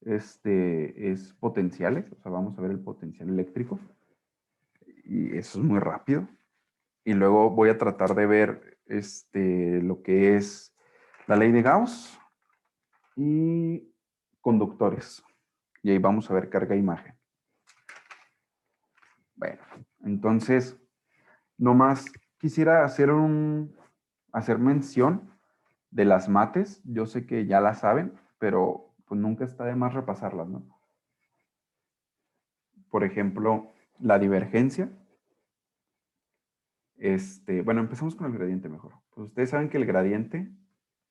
es potenciales, o sea, vamos a ver el potencial eléctrico. Y eso es muy rápido. Y luego voy a tratar de ver lo que es la ley de Gauss y conductores. Y ahí vamos a ver carga e imagen. Bueno, entonces, nomás quisiera hacer mención de las mates. Yo sé que ya las saben, pero pues nunca está de más repasarlas, ¿no? Por ejemplo, la divergencia. Bueno, empezamos con el gradiente mejor. Pues ustedes saben que el gradiente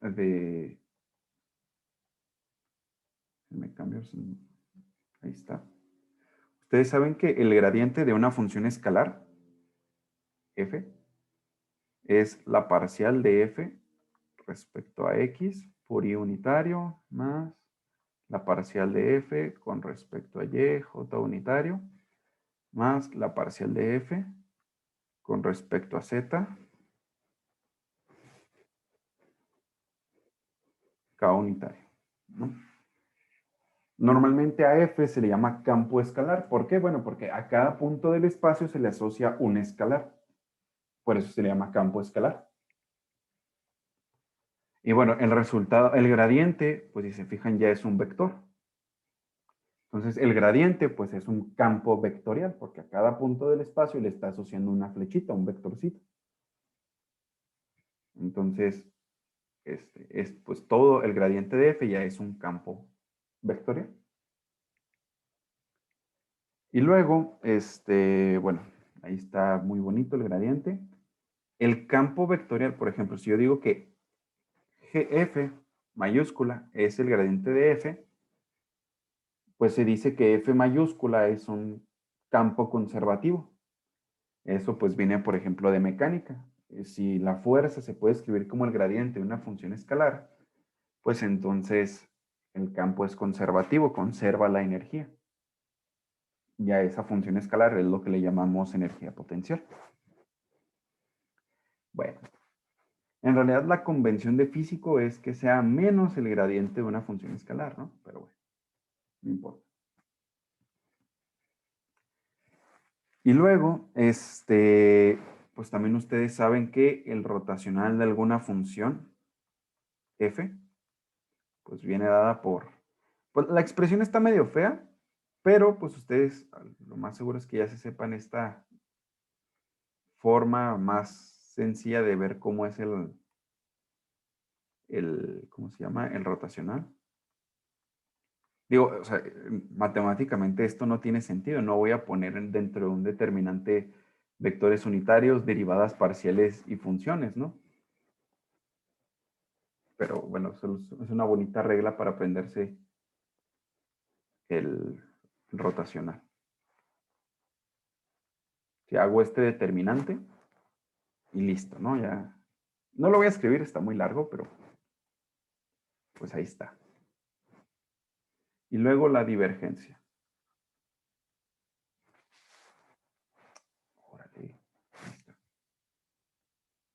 de... Me cambio, ahí está. Ustedes saben que el gradiente de una función escalar, f, es la parcial de f respecto a x por i unitario más la parcial de f con respecto a y, j unitario, más la parcial de f con respecto a z, k unitario, ¿no? Normalmente a f se le llama campo escalar. ¿Por qué? Bueno, porque a cada punto del espacio se le asocia un escalar. Por eso se le llama campo escalar. Y bueno, el resultado, el gradiente, pues si se fijan ya es un vector. Entonces el gradiente pues es un campo vectorial porque a cada punto del espacio le está asociando una flechita, un vectorcito. Entonces, es pues todo el gradiente de f ya es un campo vectorial. Y luego, bueno, ahí está muy bonito el gradiente. El campo vectorial, por ejemplo, si yo digo que GF mayúscula es el gradiente de f, pues se dice que f mayúscula es un campo conservativo. Eso pues viene, por ejemplo, de mecánica. Si la fuerza se puede escribir como el gradiente de una función escalar, pues entonces el campo es conservativo, conserva la energía. Ya esa función escalar es lo que le llamamos energía potencial. Bueno, en realidad la convención de físico es que sea menos el gradiente de una función escalar, ¿no? Pero bueno, no importa. Y luego, pues también ustedes saben que el rotacional de alguna función, f, pues viene dada por... Pues la expresión está medio fea, pero pues ustedes lo más seguro es que ya se sepan esta forma más sencilla de ver cómo es ¿cómo se llama? El rotacional. Digo, o sea, matemáticamente esto no tiene sentido. No voy a poner dentro de un determinante vectores unitarios, derivadas parciales y funciones, ¿no? Pero bueno, es una bonita regla para aprenderse el rotacional. Si hago este determinante y listo, ¿no? Ya. No lo voy a escribir, está muy largo, pero pues ahí está. Y luego la divergencia. Órale.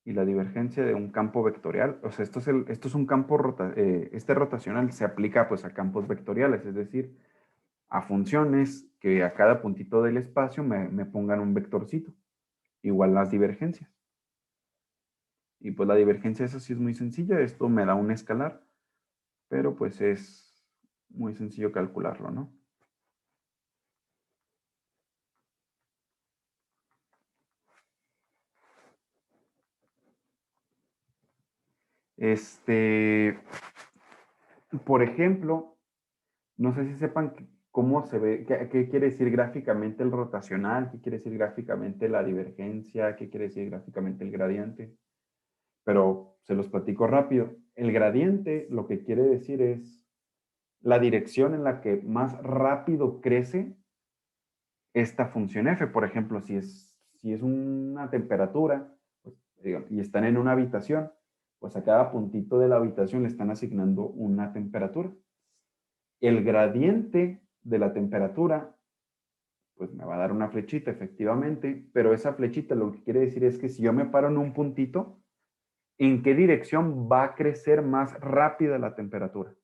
Y la divergencia de un campo vectorial, o sea, esto es un campo, este rotacional se aplica pues a campos vectoriales, es decir, a funciones que a cada puntito del espacio me pongan un vectorcito, igual las divergencias. Y pues la divergencia esa sí es muy sencilla, esto me da un escalar, pero pues es muy sencillo calcularlo, ¿no? Por ejemplo, no sé si sepan cómo se ve, qué quiere decir gráficamente el rotacional, qué quiere decir gráficamente la divergencia, qué quiere decir gráficamente el gradiente, pero se los platico rápido. El gradiente lo que quiere decir es la dirección en la que más rápido crece esta función f. Por ejemplo, si es una temperatura pues, y están en una habitación, pues a cada puntito de la habitación le están asignando una temperatura. El gradiente de la temperatura, pues me va a dar una flechita, efectivamente, pero esa flechita lo que quiere decir es que si yo me paro en un puntito, ¿en qué dirección va a crecer más rápida la temperatura?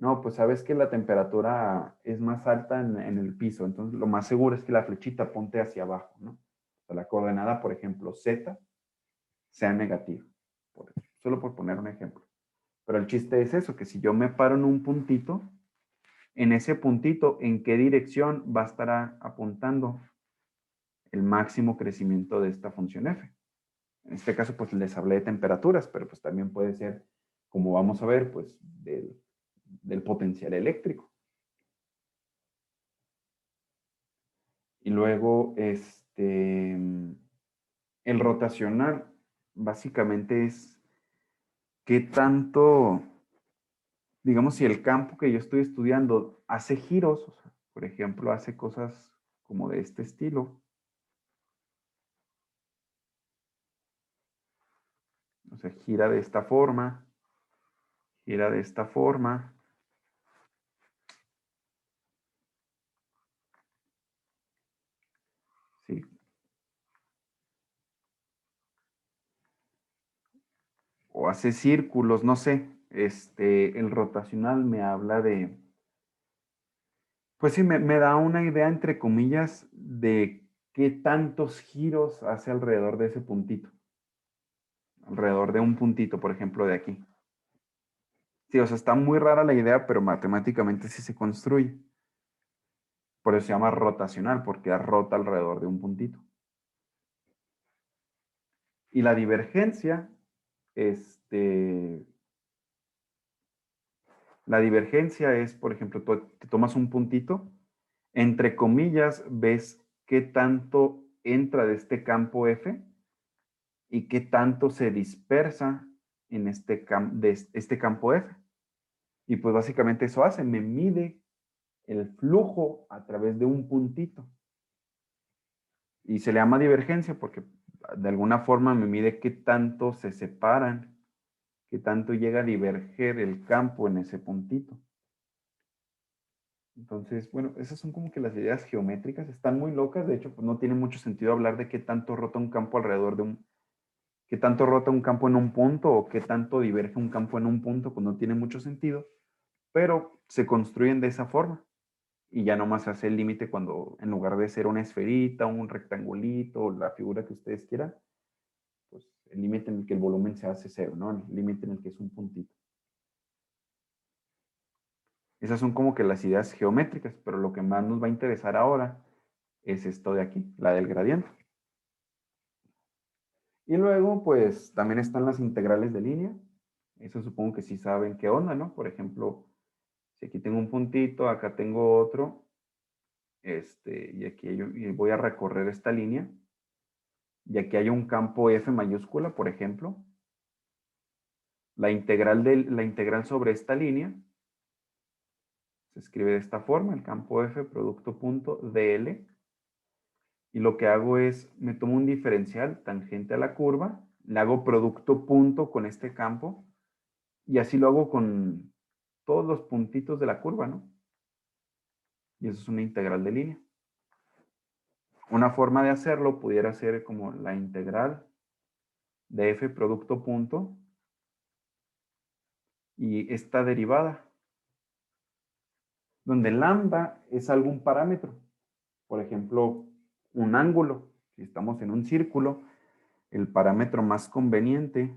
No, pues sabes que la temperatura es más alta en el piso, entonces lo más seguro es que la flechita apunte hacia abajo, ¿no? O sea, la coordenada, por ejemplo, Z, sea negativa, solo por poner un ejemplo. Pero el chiste es eso, que si yo me paro en un puntito, en ese puntito, ¿en qué dirección va a estar apuntando el máximo crecimiento de esta función f? En este caso, pues les hablé de temperaturas, pero pues también puede ser, como vamos a ver, pues del potencial eléctrico. Y luego, el rotacional, básicamente es qué tanto, digamos, si el campo que yo estoy estudiando hace giros, o sea, por ejemplo, hace cosas como de este estilo, o sea, gira de esta forma, ¿sí? O hace círculos, no sé. El rotacional me habla de, pues sí, me da una idea, entre comillas, de qué tantos giros hace alrededor de ese puntito. Alrededor de un puntito, por ejemplo, de aquí. Sí, o sea, está muy rara la idea, pero matemáticamente sí se construye. Por eso se llama rotacional, porque rota alrededor de un puntito. Y la divergencia, este, la divergencia es, por ejemplo, tú te tomas un puntito, entre comillas, ves qué tanto entra de este campo F y qué tanto se dispersa en de este campo F. Y pues básicamente eso hace, me mide el flujo a través de un puntito. Y se le llama divergencia porque de alguna forma me mide qué tanto se separan, qué tanto llega a diverger el campo en ese puntito. Entonces, bueno, esas son como que las ideas geométricas, están muy locas, de hecho, pues no tiene mucho sentido hablar de qué tanto rota un campo alrededor de qué tanto rota un campo en un punto o qué tanto diverge un campo en un punto, pues no tiene mucho sentido, pero se construyen de esa forma y ya nomás se hace el límite cuando en lugar de ser una esferita, un rectangulito, la figura que ustedes quieran, pues el límite en el que el volumen se hace cero, ¿no? El límite en el que es un puntito. Esas son como que las ideas geométricas, pero lo que más nos va a interesar ahora es esto de aquí, la del gradiente. Y luego, pues también están las integrales de línea. Eso supongo que sí saben qué onda, ¿no? Por ejemplo, si aquí tengo un puntito, acá tengo otro, y aquí y voy a recorrer esta línea, y aquí hay un campo F mayúscula, por ejemplo, la integral sobre esta línea se escribe de esta forma, el campo F producto punto dl, y lo que hago es, me tomo un diferencial tangente a la curva, le hago producto punto con este campo, y así lo hago con todos los puntitos de la curva, ¿no? Y eso es una integral de línea. Una forma de hacerlo pudiera ser como la integral de f producto punto y esta derivada, donde lambda es algún parámetro. Por ejemplo, un ángulo. Si estamos en un círculo, el parámetro más conveniente,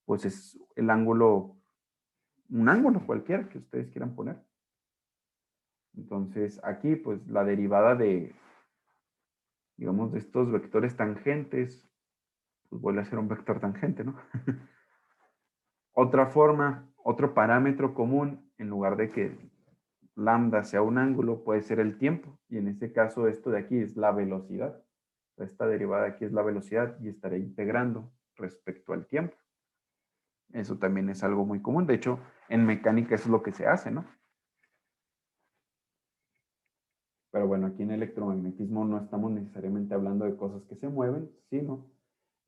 pues es el ángulo, un ángulo cualquiera que ustedes quieran poner. Entonces, aquí, pues la derivada de, digamos, de estos vectores tangentes, pues vuelve a ser un vector tangente, ¿no? Otra forma, otro parámetro común, en lugar de que lambda sea un ángulo, puede ser el tiempo. Y en este caso, esto de aquí es la velocidad. Esta derivada aquí es la velocidad y estaré integrando respecto al tiempo. Eso también es algo muy común. De hecho, en mecánica eso es lo que se hace, ¿no? Pero bueno, aquí en electromagnetismo no estamos necesariamente hablando de cosas que se mueven, sino,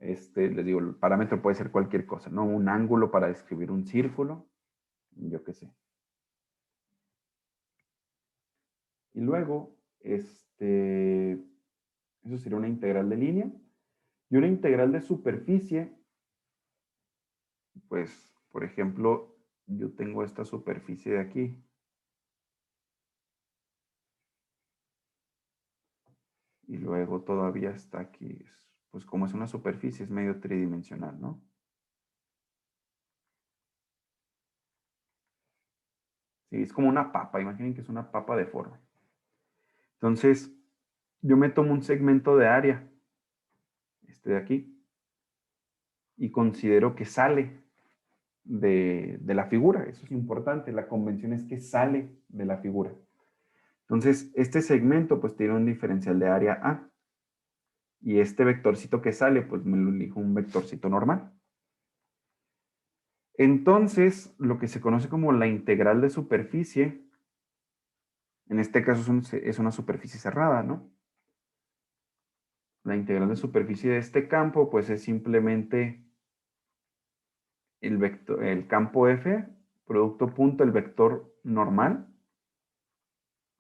les digo, el parámetro puede ser cualquier cosa, ¿no? Un ángulo para describir un círculo, yo qué sé. Y luego, eso sería una integral de línea. Y una integral de superficie, pues, por ejemplo, yo tengo esta superficie de aquí. Y luego todavía está aquí. Pues como es una superficie, es medio tridimensional, ¿no? Sí, es como una papa. Imaginen que es una papa deforme. Entonces, yo me tomo un segmento de área, este de aquí, y considero que sale de la figura. Eso es importante. La convención es que sale de la figura. Entonces, este segmento pues tiene un diferencial de área A. Y este vectorcito que sale, pues me lo elijo un vectorcito normal. Entonces, lo que se conoce como la integral de superficie, en este caso es una superficie cerrada, ¿no? La integral de superficie de este campo, pues es simplemente el campo F, producto punto, el vector normal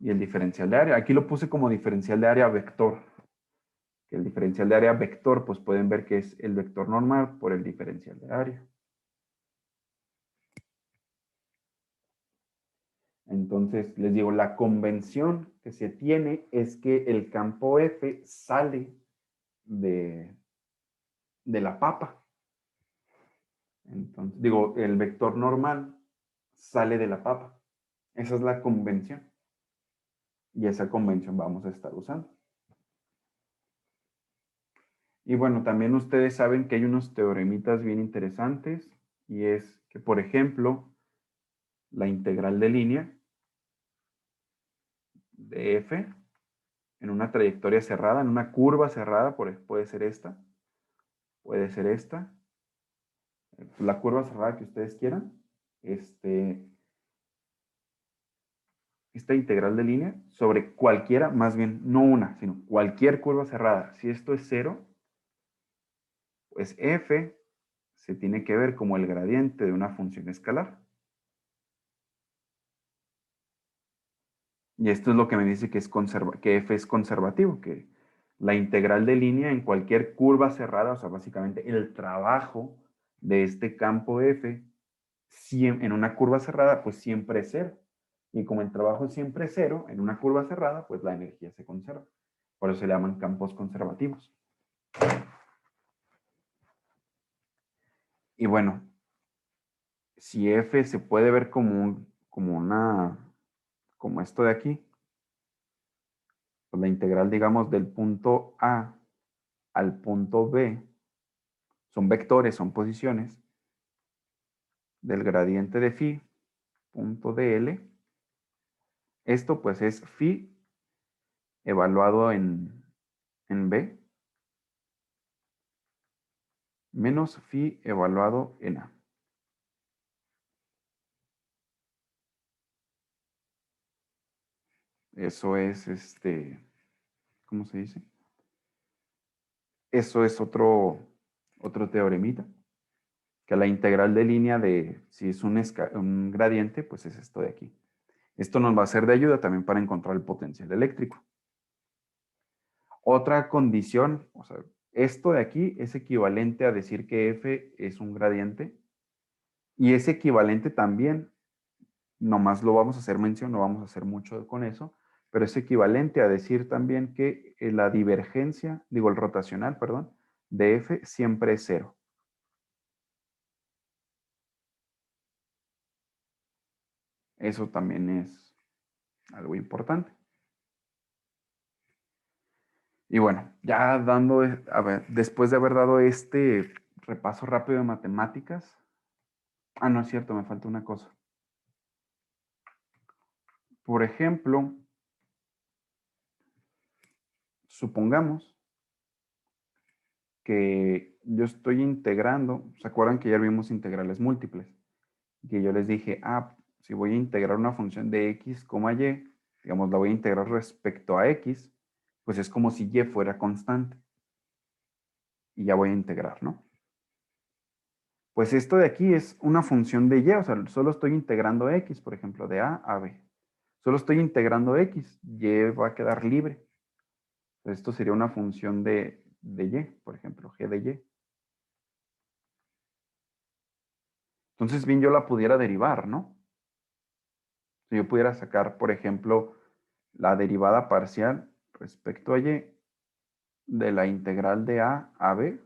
y el diferencial de área. Aquí lo puse como diferencial de área vector. Que el diferencial de área vector, pues pueden ver que es el vector normal por el diferencial de área. Entonces, les digo, la convención que se tiene es que el campo F sale de la papa. Entonces, digo, el vector normal sale de la papa. Esa es la convención. Y esa convención vamos a estar usando. Y bueno, también ustedes saben que hay unos teoremitas bien interesantes. Y es que, por ejemplo, la integral de línea de f en una trayectoria cerrada, en una curva cerrada, puede ser esta, la curva cerrada que ustedes quieran, esta integral de línea sobre cualquiera, más bien no una, sino cualquier curva cerrada. Si esto es cero, pues f se tiene que ver como el gradiente de una función escalar. Y esto es lo que me dice que f es conservativo, que la integral de línea en cualquier curva cerrada, o sea, básicamente el trabajo de este campo f en una curva cerrada, pues siempre es cero. Y como el trabajo siempre es cero, en una curva cerrada, pues la energía se conserva. Por eso se le llaman campos conservativos. Y bueno, si f se puede ver como esto de aquí, pues la integral, digamos, del punto A al punto B, son vectores, son posiciones, del gradiente de phi, punto dl. Esto pues es phi evaluado en B, menos phi evaluado en A. Eso es, ¿cómo se dice? Eso es otro teoremita, que la integral de línea de, si es un gradiente, pues es esto de aquí. Esto nos va a ser de ayuda también para encontrar el potencial eléctrico. Otra condición, o sea, esto de aquí es equivalente a decir que F es un gradiente y es equivalente también, nomás lo vamos a hacer mención, no vamos a hacer mucho con eso, pero es equivalente a decir también que la divergencia, digo el rotacional, perdón, de F siempre es cero. Eso también es algo importante. Y bueno, ya después de haber dado este repaso rápido de matemáticas, no es cierto, me falta una cosa. Por ejemplo, supongamos que yo estoy integrando, ¿se acuerdan que ya vimos integrales múltiples? Que yo les dije, si voy a integrar una función de x, y, digamos, la voy a integrar respecto a x, pues es como si y fuera constante. Y ya voy a integrar, ¿no? Pues esto de aquí es una función de y, o sea, solo estoy integrando x, por ejemplo, de a a b. Solo estoy integrando x, y va a quedar libre. Esto sería una función de y, por ejemplo, g de y. Entonces, bien, yo la pudiera derivar, ¿no? Si yo pudiera sacar, por ejemplo, la derivada parcial respecto a y de la integral de a b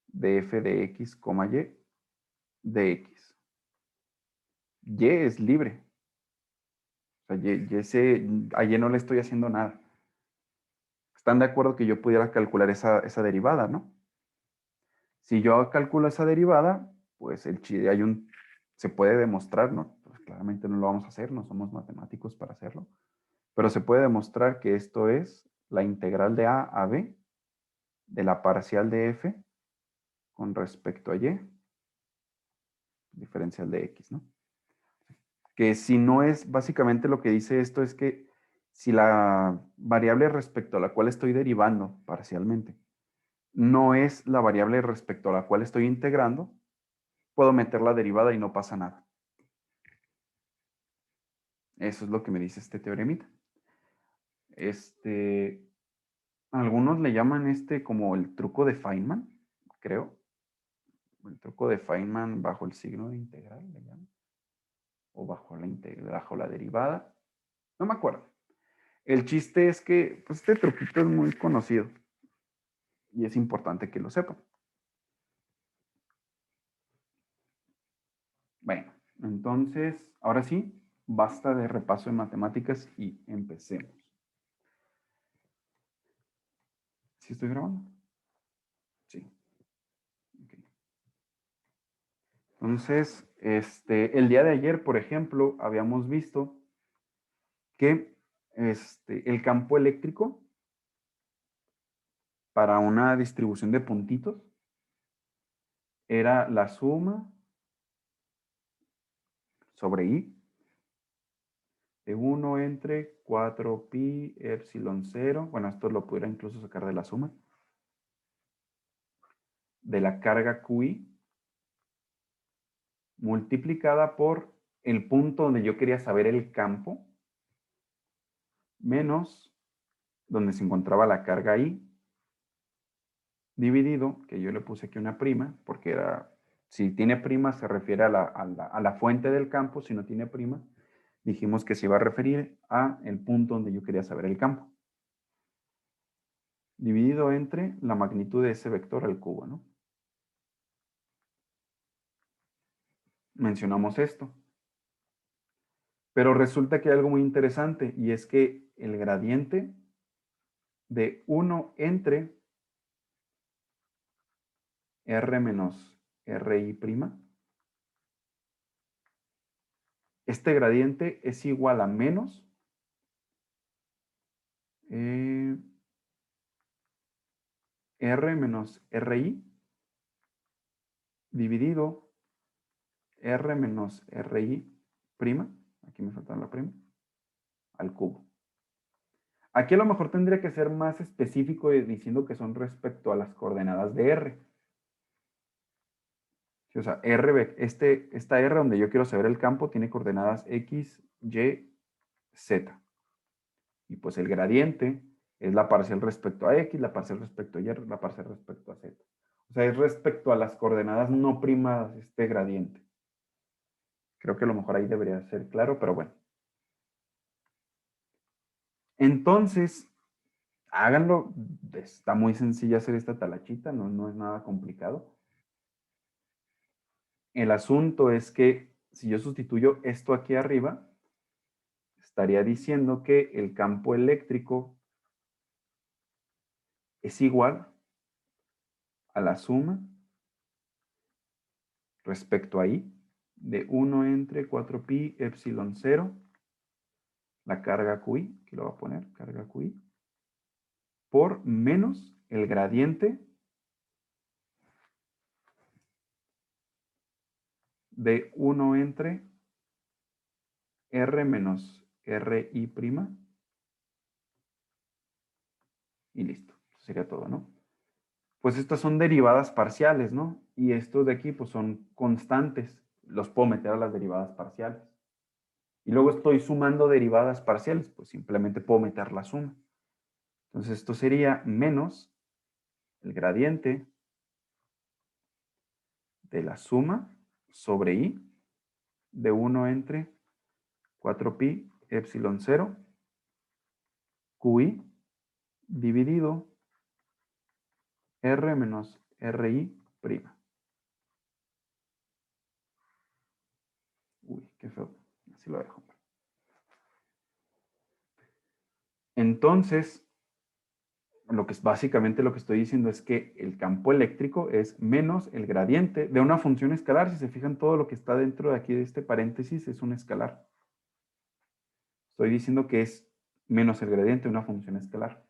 de f de x, y de x. Y es libre. O sea, a y no le estoy haciendo nada. ¿Están de acuerdo que yo pudiera calcular esa derivada, no? Si yo calculo esa derivada, pues se puede demostrar, ¿no? Pues claramente no lo vamos a hacer, no somos matemáticos para hacerlo, pero se puede demostrar que esto es la integral de a b de la parcial de f con respecto a y, diferencial de x, ¿no? Que si no es, básicamente lo que dice esto es que si la variable respecto a la cual estoy derivando parcialmente no es la variable respecto a la cual estoy integrando, puedo meter la derivada y no pasa nada. Eso es lo que me dice este teoremita. Algunos le llaman como el truco de Feynman, creo. El truco de Feynman bajo el signo de integral, le llaman. O bajo la derivada. No me acuerdo. El chiste es que pues, este truquito es muy conocido. Y es importante que lo sepan. Bueno, entonces, ahora sí, basta de repaso de matemáticas y empecemos. ¿Sí estoy grabando? Sí. Okay. Entonces, el día de ayer, por ejemplo, habíamos visto que el campo eléctrico para una distribución de puntitos era la suma sobre i de 1 entre 4pi epsilon 0. Bueno, esto lo pudiera incluso sacar de la suma. De la carga QI multiplicada por el punto donde yo quería saber el campo menos donde se encontraba la carga I dividido, que yo le puse aquí una prima, porque si tiene prima se refiere a la fuente del campo, si no tiene prima, dijimos que se iba a referir a el punto donde yo quería saber el campo. Dividido entre la magnitud de ese vector al cubo, ¿no? Mencionamos esto. Pero resulta que hay algo muy interesante y es que el gradiente de 1 entre R menos RI', este gradiente es igual a menos R menos RI dividido R menos RI', aquí me falta la prima, al cubo. Aquí a lo mejor tendría que ser más específico diciendo que son respecto a las coordenadas de R. O sea, esta R donde yo quiero saber el campo tiene coordenadas X, Y, Z. Y pues el gradiente es la parcial respecto a X, la parcial respecto a Y, la parcial respecto a Z. O sea, es respecto a las coordenadas no primadas este gradiente. Creo que a lo mejor ahí debería ser claro, pero bueno. Entonces, háganlo. Está muy sencilla hacer esta talachita, no es nada complicado. El asunto es que si yo sustituyo esto aquí arriba, estaría diciendo que el campo eléctrico es igual a la suma respecto a I de 1 entre 4pi epsilon 0, la carga QI, que lo voy a poner, carga QI, por menos el gradiente de 1 entre R menos RI', y listo. Eso sería todo, ¿no? Pues estas son derivadas parciales, ¿no? Y estos de aquí, pues son constantes. Los puedo meter a las derivadas parciales. Y luego estoy sumando derivadas parciales, pues simplemente puedo meter la suma. Entonces esto sería menos el gradiente de la suma sobre I de 1 entre 4pi epsilon 0 QI dividido R menos RI prima. Uy, qué feo. Así lo dejo. Entonces, básicamente lo que estoy diciendo es que el campo eléctrico es menos el gradiente de una función escalar. Si se fijan, todo lo que está dentro de aquí de este paréntesis es un escalar. Estoy diciendo que es menos el gradiente de una función escalar.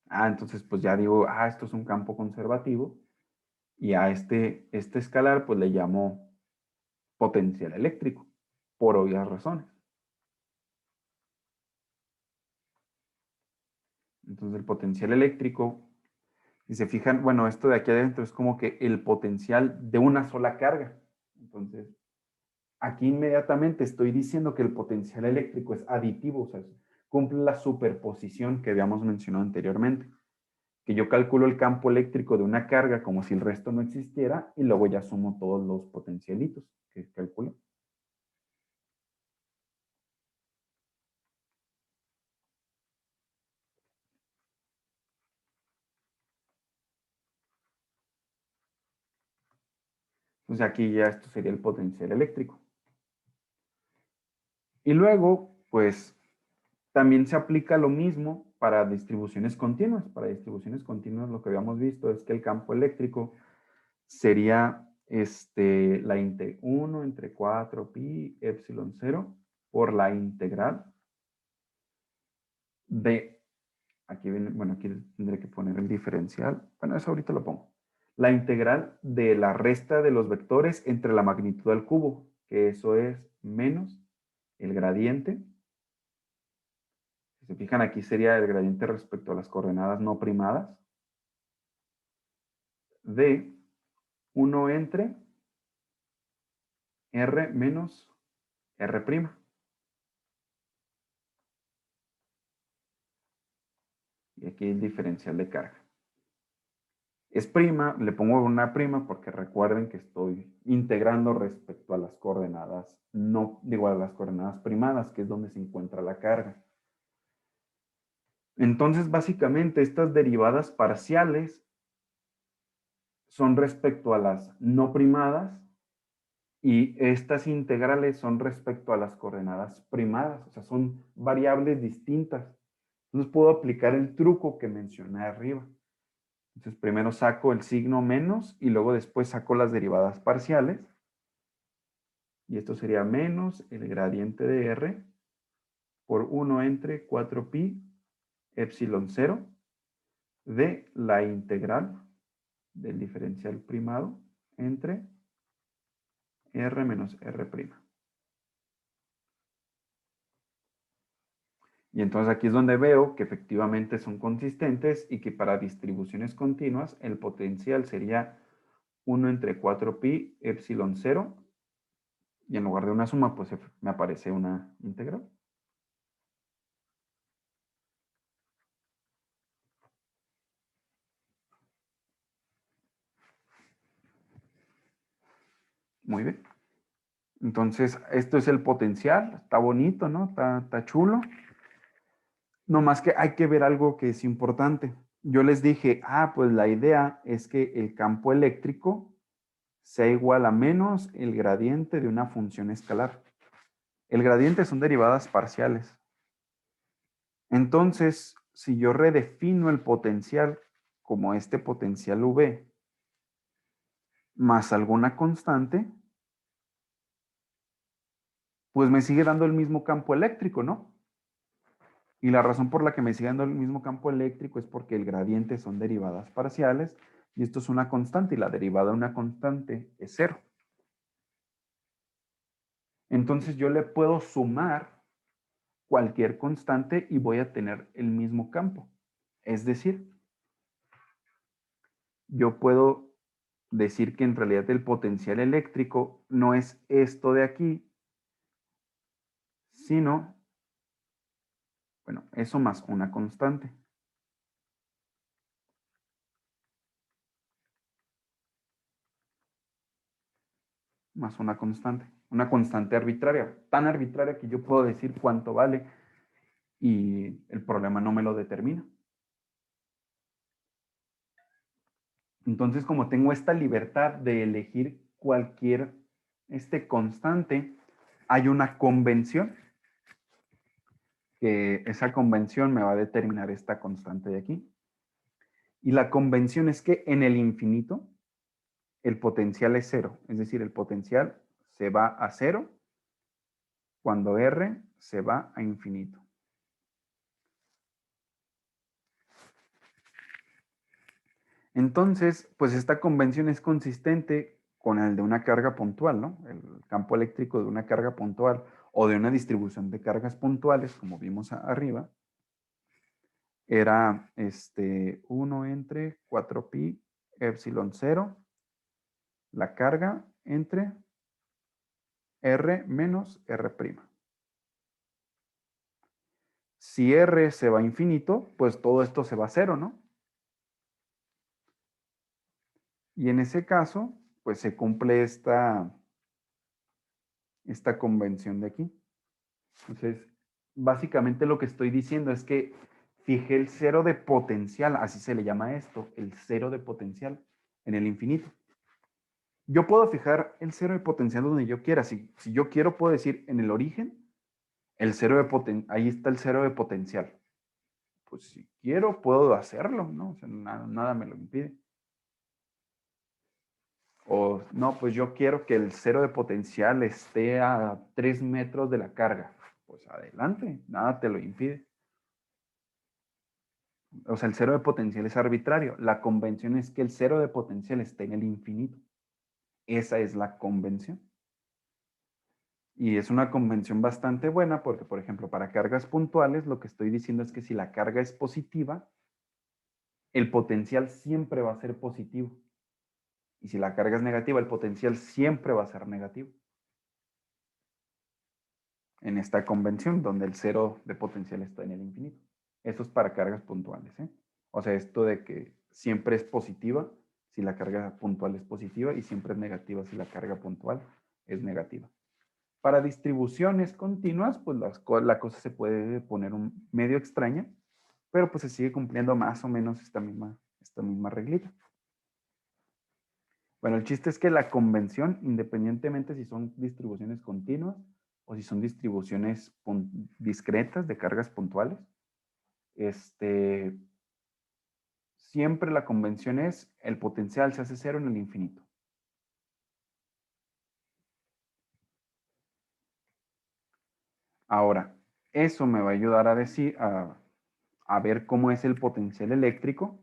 Entonces pues ya digo, esto es un campo conservativo y a este escalar pues le llamo potencial eléctrico, por obvias razones. Entonces el potencial eléctrico, si se fijan, bueno, esto de aquí adentro es como que el potencial de una sola carga. Entonces, aquí inmediatamente estoy diciendo que el potencial eléctrico es aditivo, o sea, cumple la superposición que habíamos mencionado anteriormente. Que yo calculo el campo eléctrico de una carga como si el resto no existiera y luego ya sumo todos los potencialitos que calculo. Entonces aquí ya esto sería el potencial eléctrico. Y luego, pues, también se aplica lo mismo para distribuciones continuas. Para distribuciones continuas lo que habíamos visto es que el campo eléctrico sería la 1 entre 4 pi epsilon 0 por la integral de, aquí viene, bueno, aquí tendré que poner el diferencial. Bueno, eso ahorita lo pongo. La integral de la resta de los vectores entre la magnitud al cubo, que eso es menos el gradiente. Si se fijan, aquí sería el gradiente respecto a las coordenadas no primadas de 1 entre R menos R'. Y aquí el diferencial de carga. Es prima, le pongo una prima porque recuerden que estoy integrando respecto a las coordenadas, no digo a las coordenadas primadas, que es donde se encuentra la carga. Entonces, básicamente, estas derivadas parciales son respecto a las no primadas y estas integrales son respecto a las coordenadas primadas, o sea, son variables distintas. Entonces puedo aplicar el truco que mencioné arriba. Entonces primero saco el signo menos y luego después saco las derivadas parciales. Y esto sería menos el gradiente de R por 1 entre 4pi epsilon 0 de la integral del diferencial primado entre R menos R'. Y entonces aquí es donde veo que efectivamente son consistentes y que para distribuciones continuas el potencial sería 1 entre 4pi epsilon 0 y en lugar de una suma pues me aparece una integral. Muy bien. Entonces, esto es el potencial. Está bonito, ¿no? Está chulo. No más que hay que ver algo que es importante. Yo les dije, pues la idea es que el campo eléctrico sea igual a menos el gradiente de una función escalar. El gradiente son derivadas parciales. Entonces, si yo redefino el potencial como este potencial V más alguna constante, pues me sigue dando el mismo campo eléctrico, ¿no? Y la razón por la que me sigue dando el mismo campo eléctrico es porque el gradiente son derivadas parciales y esto es una constante y la derivada de una constante es 0. Entonces yo le puedo sumar cualquier constante y voy a tener el mismo campo. Es decir, yo puedo decir que en realidad el potencial eléctrico no es esto de aquí, sino, bueno, eso más una constante. más una constante arbitraria, tan arbitraria que yo puedo decir cuánto vale y el problema no me lo determina. Entonces, como tengo esta libertad de elegir cualquier constante, hay una convención, que esa convención me va a determinar esta constante de aquí. Y la convención es que en el infinito el potencial es cero, es decir, el potencial se va a cero cuando R se va a infinito. Entonces, pues esta convención es consistente con el de una carga puntual, ¿no? El campo eléctrico de una carga puntual o de una distribución de cargas puntuales, como vimos arriba, era 1 entre 4pi epsilon 0, la carga entre R menos R'. Si R se va a infinito, pues todo esto se va a cero, ¿no? Y en ese caso, pues se cumple esta convención de aquí. Entonces, básicamente lo que estoy diciendo es que fijé el cero de potencial, así se le llama esto, el cero de potencial en el infinito. Yo puedo fijar el cero de potencial donde yo quiera. Si yo quiero, puedo decir en el origen, ahí está el cero de potencial. Pues si quiero, puedo hacerlo, ¿no? O sea, nada me lo impide. O no, pues yo quiero que el cero de potencial esté a 3 metros de la carga. Pues adelante, nada te lo impide. O sea, el cero de potencial es arbitrario. La convención es que el cero de potencial esté en el infinito. Esa es la convención. Y es una convención bastante buena porque, por ejemplo, para cargas puntuales, lo que estoy diciendo es que si la carga es positiva, el potencial siempre va a ser positivo. Y si la carga es negativa, el potencial siempre va a ser negativo. En esta convención, donde el cero de potencial está en el infinito. Eso es para cargas puntuales, ¿eh? O sea, esto de que siempre es positiva si la carga puntual es positiva y siempre es negativa si la carga puntual es negativa. Para distribuciones continuas, pues la cosa se puede poner medio extraña, pero pues se sigue cumpliendo más o menos esta misma reglita. Bueno, el chiste es que la convención, independientemente si son distribuciones continuas o si son distribuciones discretas de cargas puntuales, siempre la convención es el potencial se hace cero en el infinito. Ahora, eso me va a ayudar a decir, a ver cómo es el potencial eléctrico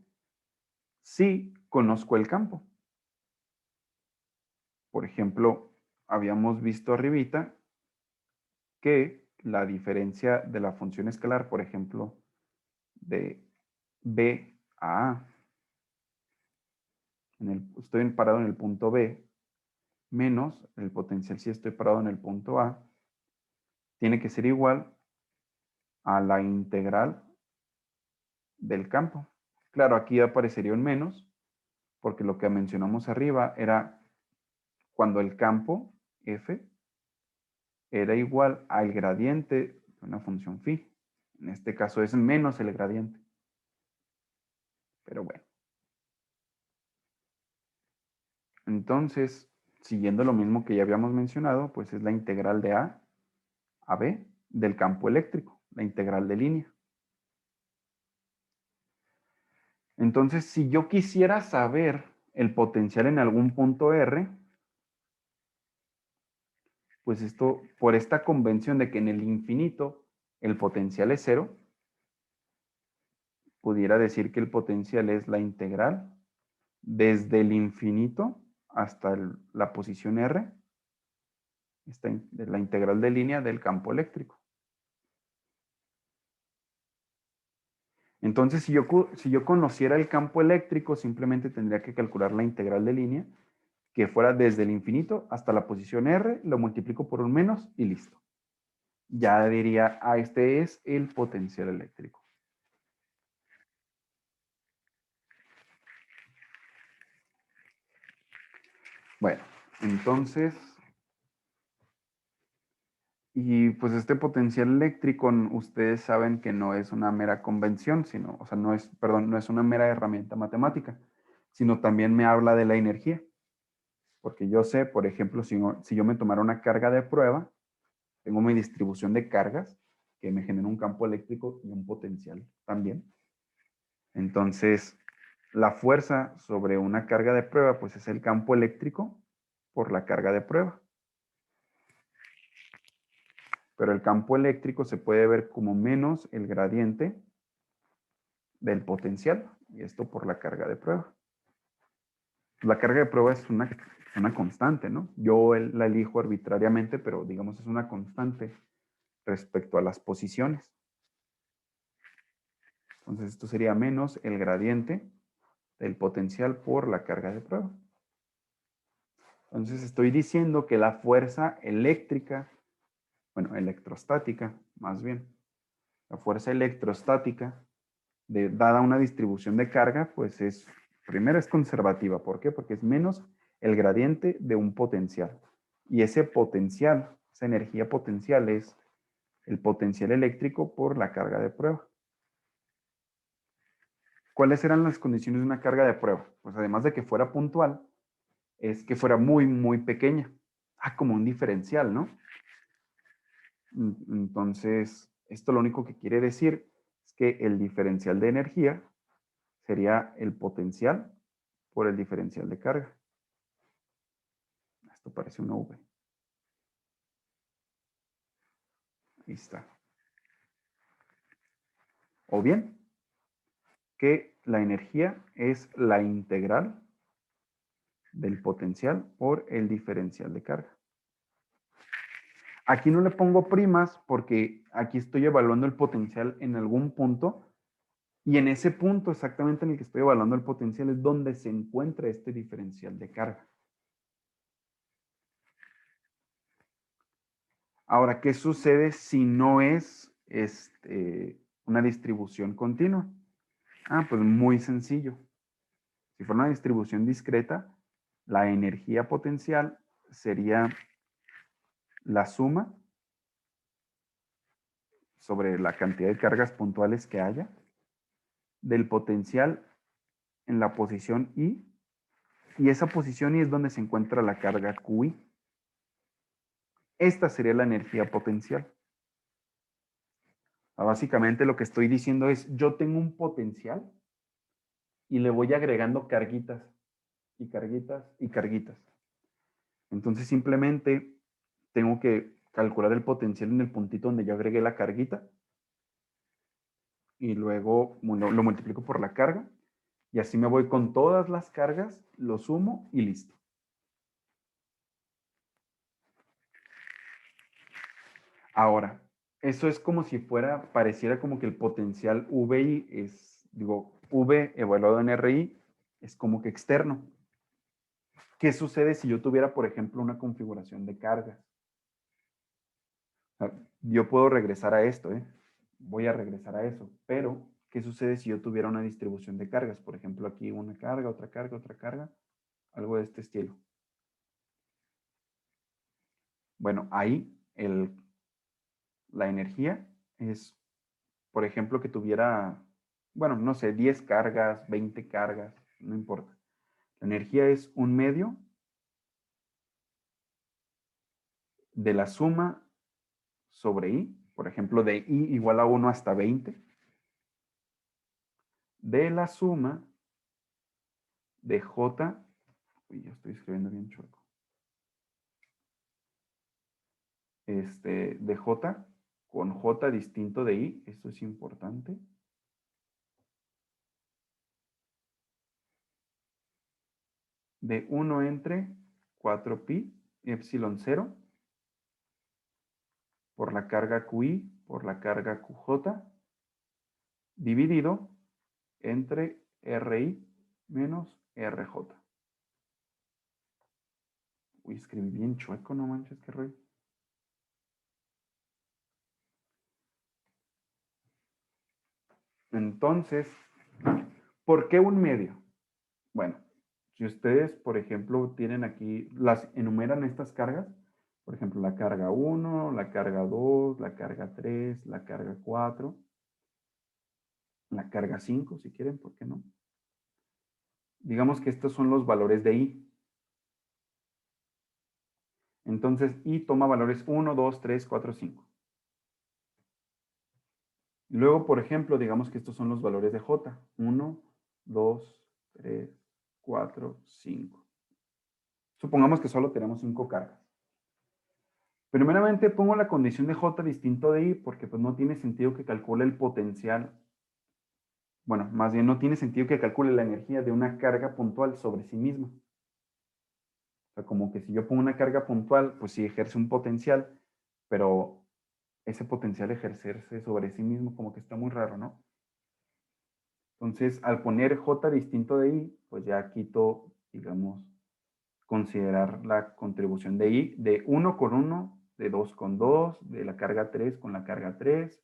si conozco el campo. Por ejemplo, habíamos visto arribita que la diferencia de la función escalar, por ejemplo, de B a A, estoy parado en el punto B, menos el potencial si estoy parado en el punto A, tiene que ser igual a la integral del campo. Claro, aquí aparecería un menos, porque lo que mencionamos arriba era cuando el campo f era igual al gradiente de una función phi. En este caso es menos el gradiente. Pero bueno. Entonces, siguiendo lo mismo que ya habíamos mencionado, pues es la integral de a b del campo eléctrico, la integral de línea. Entonces, si yo quisiera saber el potencial en algún punto R, pues esto, por esta convención de que en el infinito el potencial es cero, pudiera decir que el potencial es la integral desde el infinito hasta la posición R, la integral de línea del campo eléctrico. Entonces, si yo conociera el campo eléctrico, simplemente tendría que calcular la integral de línea, que fuera desde el infinito hasta la posición R, lo multiplico por un menos y listo. Ya diría, este es el potencial eléctrico. Bueno, entonces Y pues este potencial eléctrico, ustedes saben que no es una mera convención, sino, o sea, no es, perdón, no es una mera herramienta matemática, sino también me habla de la energía. Porque yo sé, por ejemplo, si yo me tomara una carga de prueba, tengo mi distribución de cargas que me genera un campo eléctrico y un potencial también. Entonces, la fuerza sobre una carga de prueba, pues es el campo eléctrico por la carga de prueba. Pero el campo eléctrico se puede ver como menos el gradiente del potencial, y esto por la carga de prueba. La carga de prueba es una constante, ¿no? Yo la elijo arbitrariamente, pero digamos es una constante respecto a las posiciones. Entonces esto sería menos el gradiente del potencial por la carga de prueba. Entonces estoy diciendo que la fuerza eléctrica, bueno, electrostática más bien, la fuerza electrostática dada una distribución de carga, pues primero es conservativa. ¿Por qué? Porque es menos el gradiente de un potencial. Y ese potencial, esa energía potencial es el potencial eléctrico por la carga de prueba. ¿Cuáles eran las condiciones de una carga de prueba? Pues además de que fuera puntual, es que fuera muy, muy pequeña. Como un diferencial, ¿no? Entonces, esto lo único que quiere decir es que el diferencial de energía sería el potencial por el diferencial de carga. Esto parece una V. Ahí está. O bien, que la energía es la integral del potencial por el diferencial de carga. Aquí no le pongo primas porque aquí estoy evaluando el potencial en algún punto y en ese punto exactamente en el que estoy evaluando el potencial es donde se encuentra este diferencial de carga. Ahora, ¿qué sucede si no es una distribución continua? Pues muy sencillo. Si fuera una distribución discreta, la energía potencial sería la suma sobre la cantidad de cargas puntuales que haya del potencial en la posición I, y esa posición I es donde se encuentra la carga QI. Esta sería la energía potencial. Básicamente lo que estoy diciendo es, yo tengo un potencial y le voy agregando carguitas y carguitas y carguitas. Entonces simplemente tengo que calcular el potencial en el puntito donde yo agregué la carguita y luego lo multiplico por la carga y así me voy con todas las cargas, lo sumo y listo. Ahora, eso es como si pareciera como que el potencial VI V evaluado en RI es como que externo. ¿Qué sucede si yo tuviera, por ejemplo, una configuración de cargas? Yo puedo regresar a esto, voy a regresar a eso, pero ¿qué sucede si yo tuviera una distribución de cargas? Por ejemplo, aquí una carga, otra carga, otra carga, algo de este estilo. Bueno, ahí la energía es, por ejemplo, que tuviera, bueno, no sé, 10 cargas, 20 cargas, no importa. La energía es un medio de la suma sobre I, por ejemplo, de I igual a 1 hasta 20, de la suma de J, ya estoy escribiendo bien chueco, de J con J distinto de I, esto es importante, de 1 entre 4pi epsilon 0 por la carga QI por la carga QJ dividido entre RI menos RJ. Uy, escribí bien chueco, no manches, qué rollo. Entonces, ¿por qué un medio? Bueno, si ustedes, por ejemplo, tienen aquí, las enumeran estas cargas, Por ejemplo, la carga 1, la carga 2, la carga 3, la carga 4, la carga 5, si quieren, ¿por qué no? Digamos que estos son los valores de I. Entonces, I toma valores 1, 2, 3, 4, 5. Luego, por ejemplo, digamos que estos son los valores de J. 1, 2, 3, 4, 5. Supongamos que solo tenemos 5 cargas. Primeramente pongo la condición de J distinto de I porque pues no tiene sentido que calcule el potencial. Bueno, más bien no tiene sentido que calcule la energía de una carga puntual sobre sí misma. O sea, como que si yo pongo una carga puntual, pues sí ejerce un potencial, pero ese potencial ejercerse sobre sí mismo como que está muy raro, ¿no? Entonces, al poner J distinto de I, pues ya quito, digamos, considerar la contribución de I de 1 con 1, de 2 con 2, de la carga 3 con la carga 3,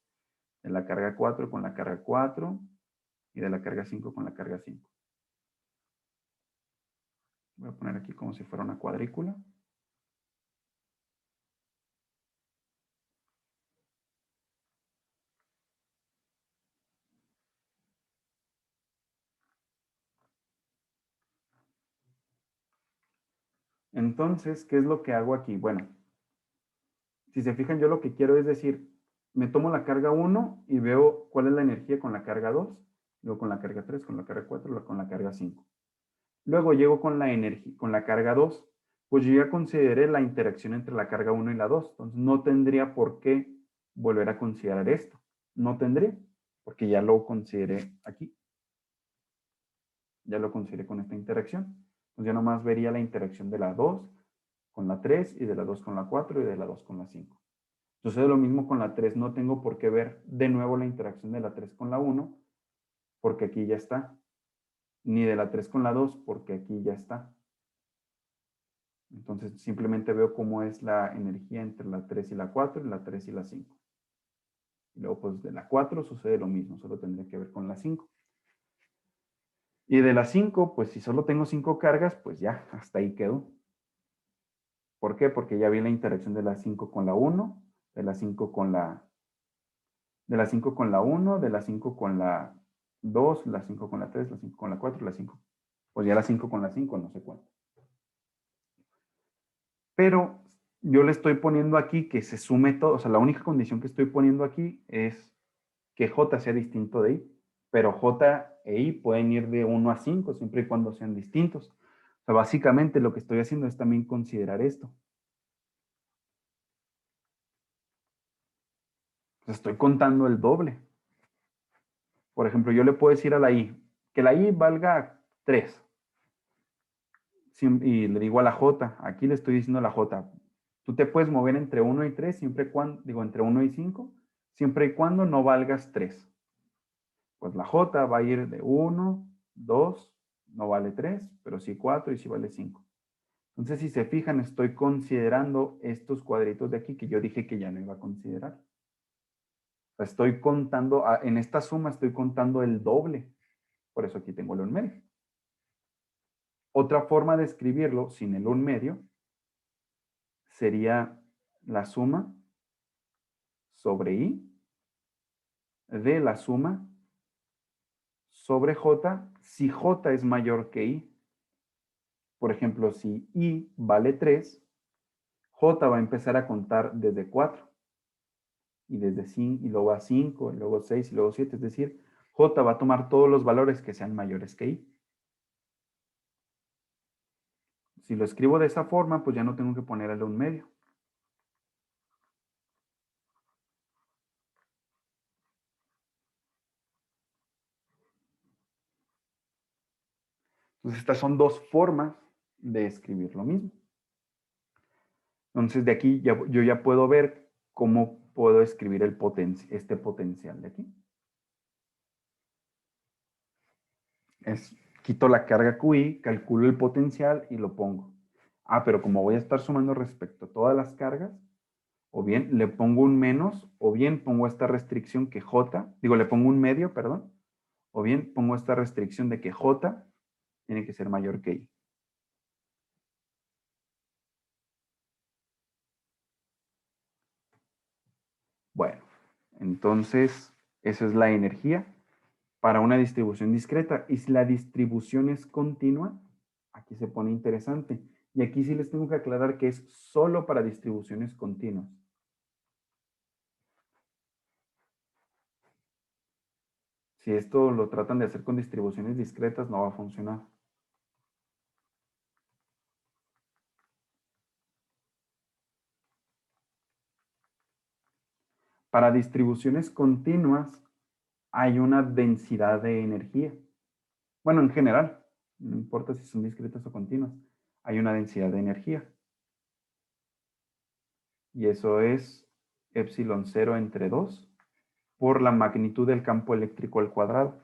de la carga 4 con la carga 4 y de la carga 5 con la carga 5. Voy a poner aquí como si fuera una cuadrícula. Entonces, ¿qué es lo que hago aquí? Bueno, si se fijan, yo lo que quiero es decir, me tomo la carga 1 y veo cuál es la energía con la carga 2, luego con la carga 3, con la carga 4, luego con la carga 5. Luego llego con la energía, con la carga 2, pues yo ya consideré la interacción entre la carga 1 y la 2, entonces no tendría por qué volver a considerar esto. No tendría, porque ya lo consideré aquí. Ya lo consideré con esta interacción. Entonces ya nomás vería la interacción de la 2 con la 3 y de la 2 con la 4 y de la 2 con la 5. Sucede lo mismo con la 3. No tengo por qué ver de nuevo la interacción de la 3 con la 1 porque aquí ya está. Ni de la 3 con la 2 porque aquí ya está. Entonces simplemente veo cómo es la energía entre la 3 y la 4 y la 3 y la 5. Y luego pues de la 4 sucede lo mismo, solo tendría que ver con la 5. Y de la 5, pues si solo tengo 5 cargas, pues ya, hasta ahí quedó. ¿Por qué? Porque ya vi la interacción de la 5 con la 1, de la 5 con la de la 5 con la 1, de la 5 con la 2, la 5 con la 3, la 5 con la 4, la 5. Pues ya la 5 con la 5, no sé cuánto. Pero yo le estoy poniendo aquí que se sume todo, o sea, la única condición que estoy poniendo aquí es que J sea distinto de I, pero J e I pueden ir de 1 a 5 siempre y cuando sean distintos. O sea, básicamente lo que estoy haciendo es también considerar esto. O sea, estoy contando el doble. Por ejemplo, yo le puedo decir a la I que la I valga 3. Y le digo a la J, aquí le estoy diciendo a la J, tú te puedes mover entre 1 y 3, siempre y cuando, digo, entre 1 y 5, siempre y cuando no valgas 3. Pues la J va a ir de 1, 2, no vale 3, pero sí 4 y sí vale 5. Entonces, si se fijan, estoy considerando estos cuadritos de aquí que yo dije que ya no iba a considerar. O sea, estoy contando, en esta suma estoy contando el doble. Por eso aquí tengo el 1 medio. Otra forma de escribirlo sin el 1 medio sería la suma sobre I de la suma sobre J si J es mayor que I. Por ejemplo, si I vale 3, J va a empezar a contar desde 4 y desde 5 y luego a 5 y luego 6 y luego 7. Es decir, J va a tomar todos los valores que sean mayores que I. Si lo escribo de esa forma, pues ya no tengo que ponerle 1 medio. Entonces, estas son dos formas de escribir lo mismo. Entonces, de aquí yo ya puedo ver cómo puedo escribir este potencial de aquí. Quito la carga QI, calculo el potencial y lo pongo. Pero como voy a estar sumando respecto a todas las cargas, o bien le pongo un menos, o bien pongo esta restricción que J, le pongo un medio, perdón, o bien pongo esta restricción de que J tiene que ser mayor que I. Entonces, esa es la energía para una distribución discreta. Y si la distribución es continua, aquí se pone interesante. Y aquí sí les tengo que aclarar que es solo para distribuciones continuas. Si esto lo tratan de hacer con distribuciones discretas, no va a funcionar. Para distribuciones continuas hay una densidad de energía. Bueno, en general, no importa si son discretas o continuas, hay una densidad de energía. Y eso es epsilon 0 entre 2 por la magnitud del campo eléctrico al cuadrado.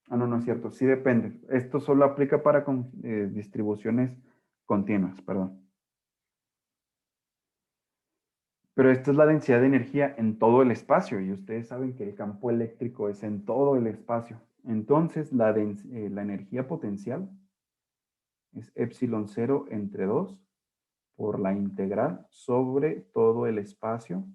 Ah, no, no es cierto, sí depende. Esto solo aplica para distribuciones continuas, perdón. Pero esta es la densidad de energía en todo el espacio y ustedes saben que el campo eléctrico es en todo el espacio. Entonces, la energía potencial es epsilon 0 entre 2 por la integral sobre todo el espacio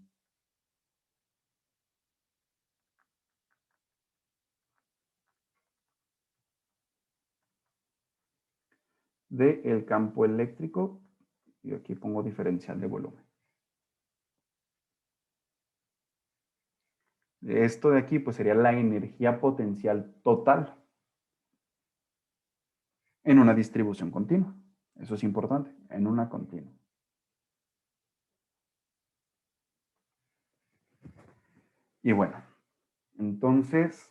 del campo eléctrico, y aquí pongo diferencial de volumen. Esto de aquí pues sería la energía potencial total en una distribución continua. Eso es importante, en una continua. Y bueno, entonces,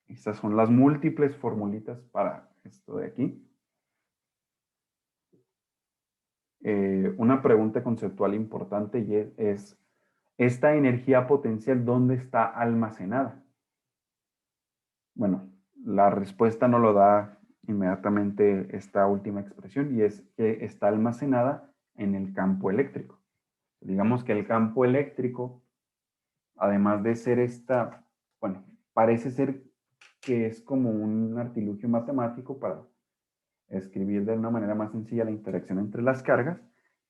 estas son las múltiples formulitas para esto de aquí. Una pregunta conceptual importante y es, ¿esta energía potencial dónde está almacenada? Bueno, la respuesta no lo da inmediatamente esta última expresión y es que está almacenada en el campo eléctrico. Digamos que el campo eléctrico, además de ser bueno, parece ser que es como un artilugio matemático para escribir de una manera más sencilla la interacción entre las cargas,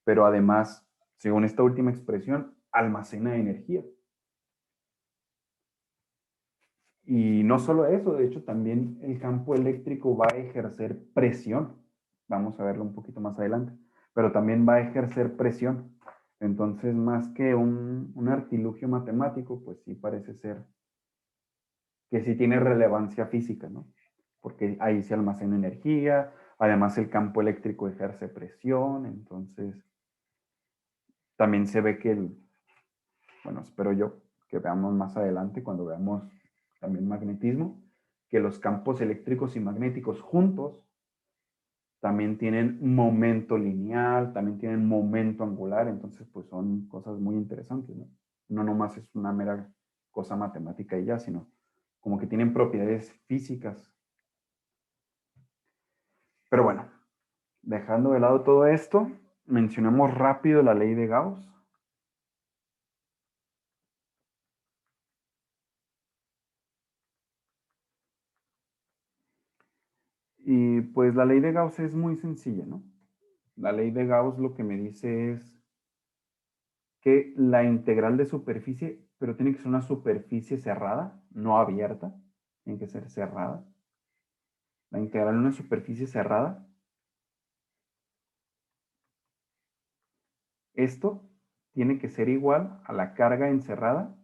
pero además, según esta última expresión, almacena energía. Y no solo eso, de hecho también el campo eléctrico va a ejercer presión. Vamos a verlo un poquito más adelante, pero también va a ejercer presión. Entonces, más que un artilugio matemático, pues sí parece ser que sí tiene relevancia física, ¿no? Porque ahí se almacena energía, además el campo eléctrico ejerce presión, entonces también se ve que bueno, espero yo que veamos más adelante cuando veamos también magnetismo, que los campos eléctricos y magnéticos juntos también tienen momento lineal, también tienen momento angular, entonces pues son cosas muy interesantes, ¿no? No nomás es una mera cosa matemática y ya, sino como que tienen propiedades físicas. Pero bueno, dejando de lado todo esto, mencionamos rápido la ley de Gauss. Y pues la ley de Gauss es muy sencilla, ¿no? La ley de Gauss lo que me dice es que la integral de superficie, pero tiene que ser una superficie cerrada, no abierta, tiene que ser cerrada. La integral de una superficie cerrada. Esto tiene que ser igual a la carga encerrada,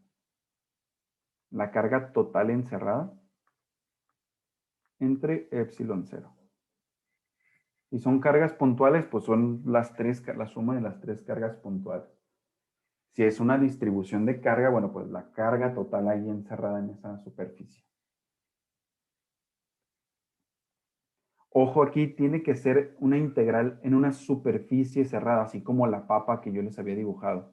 la carga total encerrada, entre epsilon 0. Si son cargas puntuales, pues son la suma de las tres cargas puntuales. Si es una distribución de carga, bueno, pues la carga total ahí encerrada en esa superficie. Ojo, aquí tiene que ser una integral en una superficie cerrada, así como la papa que yo les había dibujado.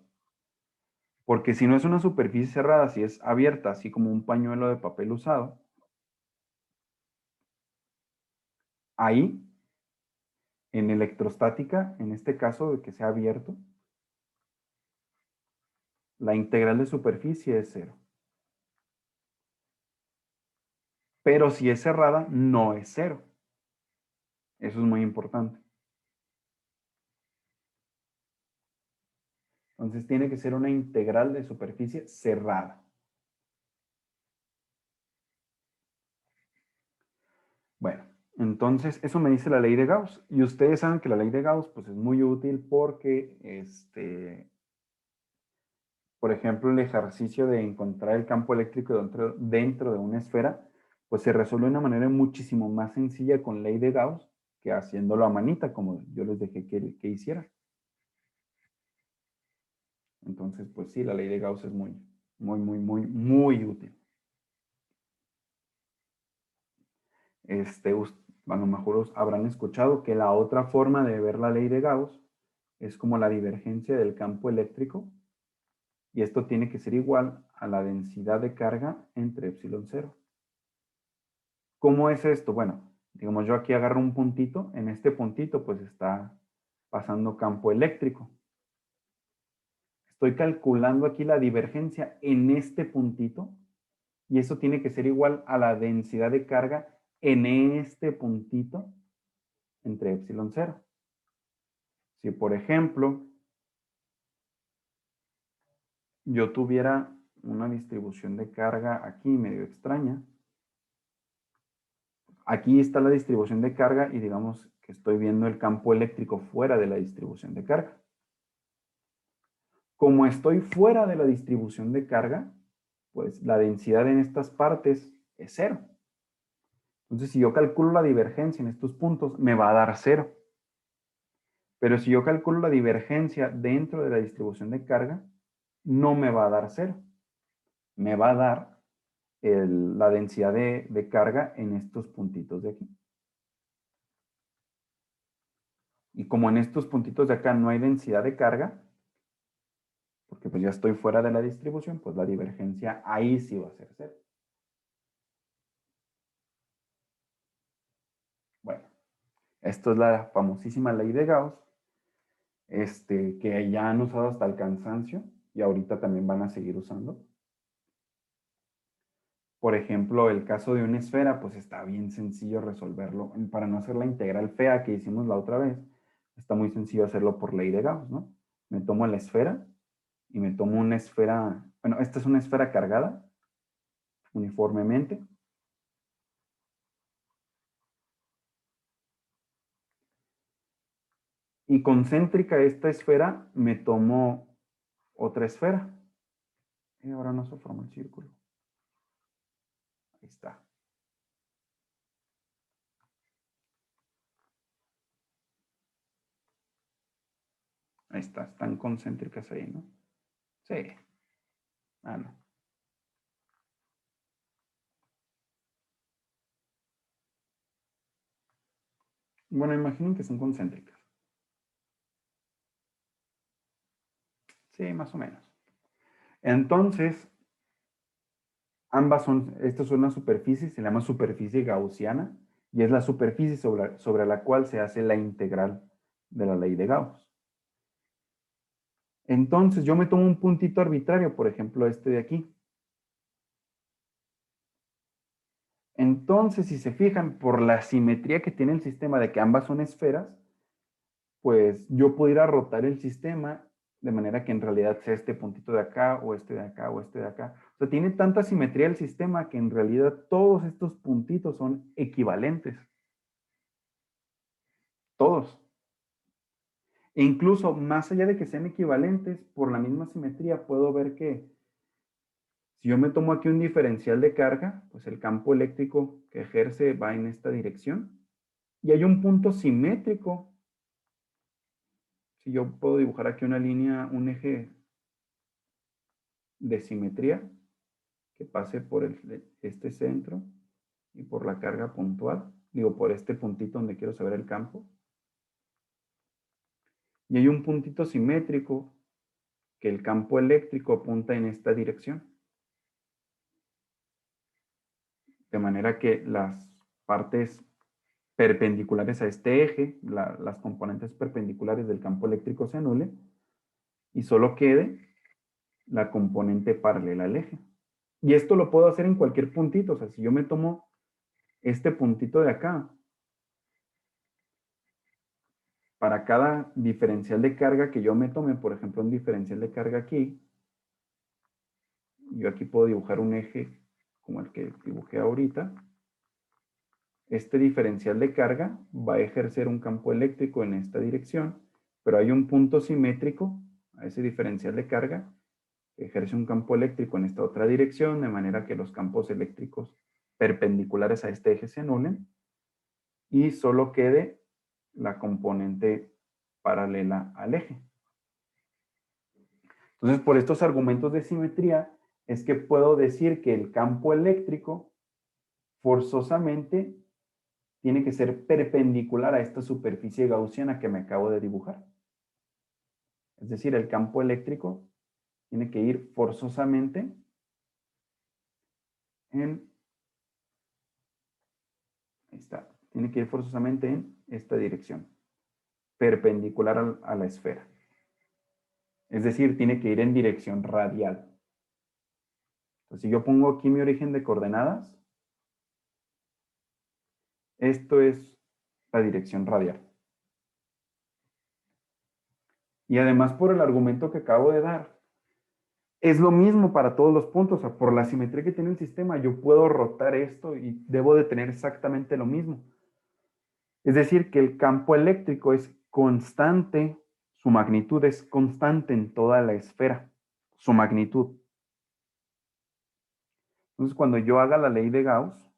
Porque si no es una superficie cerrada, si es abierta, así como un pañuelo de papel usado, ahí, en electrostática, en este caso de que sea abierto, la integral de superficie es 0. Pero si es cerrada, no es 0. Eso es muy importante. Entonces tiene que ser una integral de superficie cerrada. Bueno, entonces eso me dice la ley de Gauss. Y ustedes saben que la ley de Gauss pues, es muy útil porque, por ejemplo, el ejercicio de encontrar el campo eléctrico dentro de una esfera, pues se resuelve de una manera muchísimo más sencilla con ley de Gauss que haciéndolo a manita, como yo les dejé que hiciera. Entonces, pues sí, la ley de Gauss es muy útil. A lo mejor habrán escuchado que la otra forma de ver la ley de Gauss es como la divergencia del campo eléctrico, y esto tiene que ser igual a la densidad de carga entre epsilon cero. ¿Cómo es esto? Bueno, digamos yo aquí agarro un puntito, en este puntito pues está pasando campo eléctrico. Estoy calculando aquí la divergencia en este puntito, y eso tiene que ser igual a la densidad de carga en este puntito entre epsilon cero. Si, por ejemplo, yo tuviera una distribución de carga aquí medio extraña, aquí está la distribución de carga y digamos que estoy viendo el campo eléctrico fuera de la distribución de carga. Como estoy fuera de la distribución de carga, pues la densidad en estas partes es cero. Entonces, si yo calculo la divergencia en estos puntos, me va a dar cero. Pero si yo calculo la divergencia dentro de la distribución de carga, no me va a dar cero. Me va a dar la densidad de carga en estos puntitos de aquí. Y como en estos puntitos de acá no hay densidad de carga, porque pues ya estoy fuera de la distribución, pues la divergencia ahí sí va a ser cero. Bueno, esto es la famosísima ley de Gauss, que ya han usado hasta el cansancio y ahorita también van a seguir usando. Por ejemplo, el caso de una esfera, pues está bien sencillo resolverlo. Para no hacer la integral fea que hicimos la otra vez, está muy sencillo hacerlo por ley de Gauss, ¿no? Me tomo la esfera y me tomo una esfera, bueno, esta es una esfera cargada uniformemente. Y concéntrica esta esfera, me tomo otra esfera. Y ahora no se forma el círculo. Ahí está. Ahí está, están concéntricas ahí, ¿no? Sí. Ah, no. Bueno, imaginen que son concéntricas. Sí, más o menos. Entonces, esta es una superficie, se llama superficie gaussiana, y es la superficie sobre la cual se hace la integral de la ley de Gauss. Entonces, yo me tomo un puntito arbitrario, por ejemplo, este de aquí. Entonces, si se fijan, por la simetría que tiene el sistema de que ambas son esferas, pues yo puedo ir a rotar el sistema de manera que en realidad sea este puntito de acá, o este de acá, o este de acá. O sea, tiene tanta simetría el sistema que en realidad todos estos puntitos son equivalentes. Todos. E incluso más allá de que sean equivalentes, por la misma simetría puedo ver que si yo me tomo aquí un diferencial de carga, pues el campo eléctrico que ejerce va en esta dirección. Y hay un punto simétrico. Si yo puedo dibujar aquí una línea, un eje de simetría que pase por este centro y por la carga puntual, digo, por este puntito donde quiero saber el campo. Y hay un puntito simétrico que el campo eléctrico apunta en esta dirección. De manera que las partes perpendiculares a este eje, las componentes perpendiculares del campo eléctrico se anulen y solo quede la componente paralela al eje. Y esto lo puedo hacer en cualquier puntito. O sea, si yo me tomo este puntito de acá para cada diferencial de carga que yo me tome, por ejemplo, un diferencial de carga aquí, yo aquí puedo dibujar un eje como el que dibujé ahorita. Este diferencial de carga va a ejercer un campo eléctrico en esta dirección, pero hay un punto simétrico a ese diferencial de carga que ejerce un campo eléctrico en esta otra dirección, de manera que los campos eléctricos perpendiculares a este eje se anulen y solo quede la componente paralela al eje. Entonces, por estos argumentos de simetría, es que puedo decir que el campo eléctrico forzosamente tiene que ser perpendicular a esta superficie gaussiana que me acabo de dibujar. Es decir, el campo eléctrico tiene que ir forzosamente en, ahí está, tiene que ir forzosamente en esta dirección, perpendicular a la esfera. Es decir, tiene que ir en dirección radial. Entonces, si yo pongo aquí mi origen de coordenadas, esto es la dirección radial. Y además, por el argumento que acabo de dar, es lo mismo para todos los puntos. O sea, por la simetría que tiene el sistema, yo puedo rotar esto y debo de tener exactamente lo mismo. Es decir, que el campo eléctrico es constante, su magnitud es constante en toda la esfera, su magnitud. Entonces, cuando yo haga la ley de Gauss,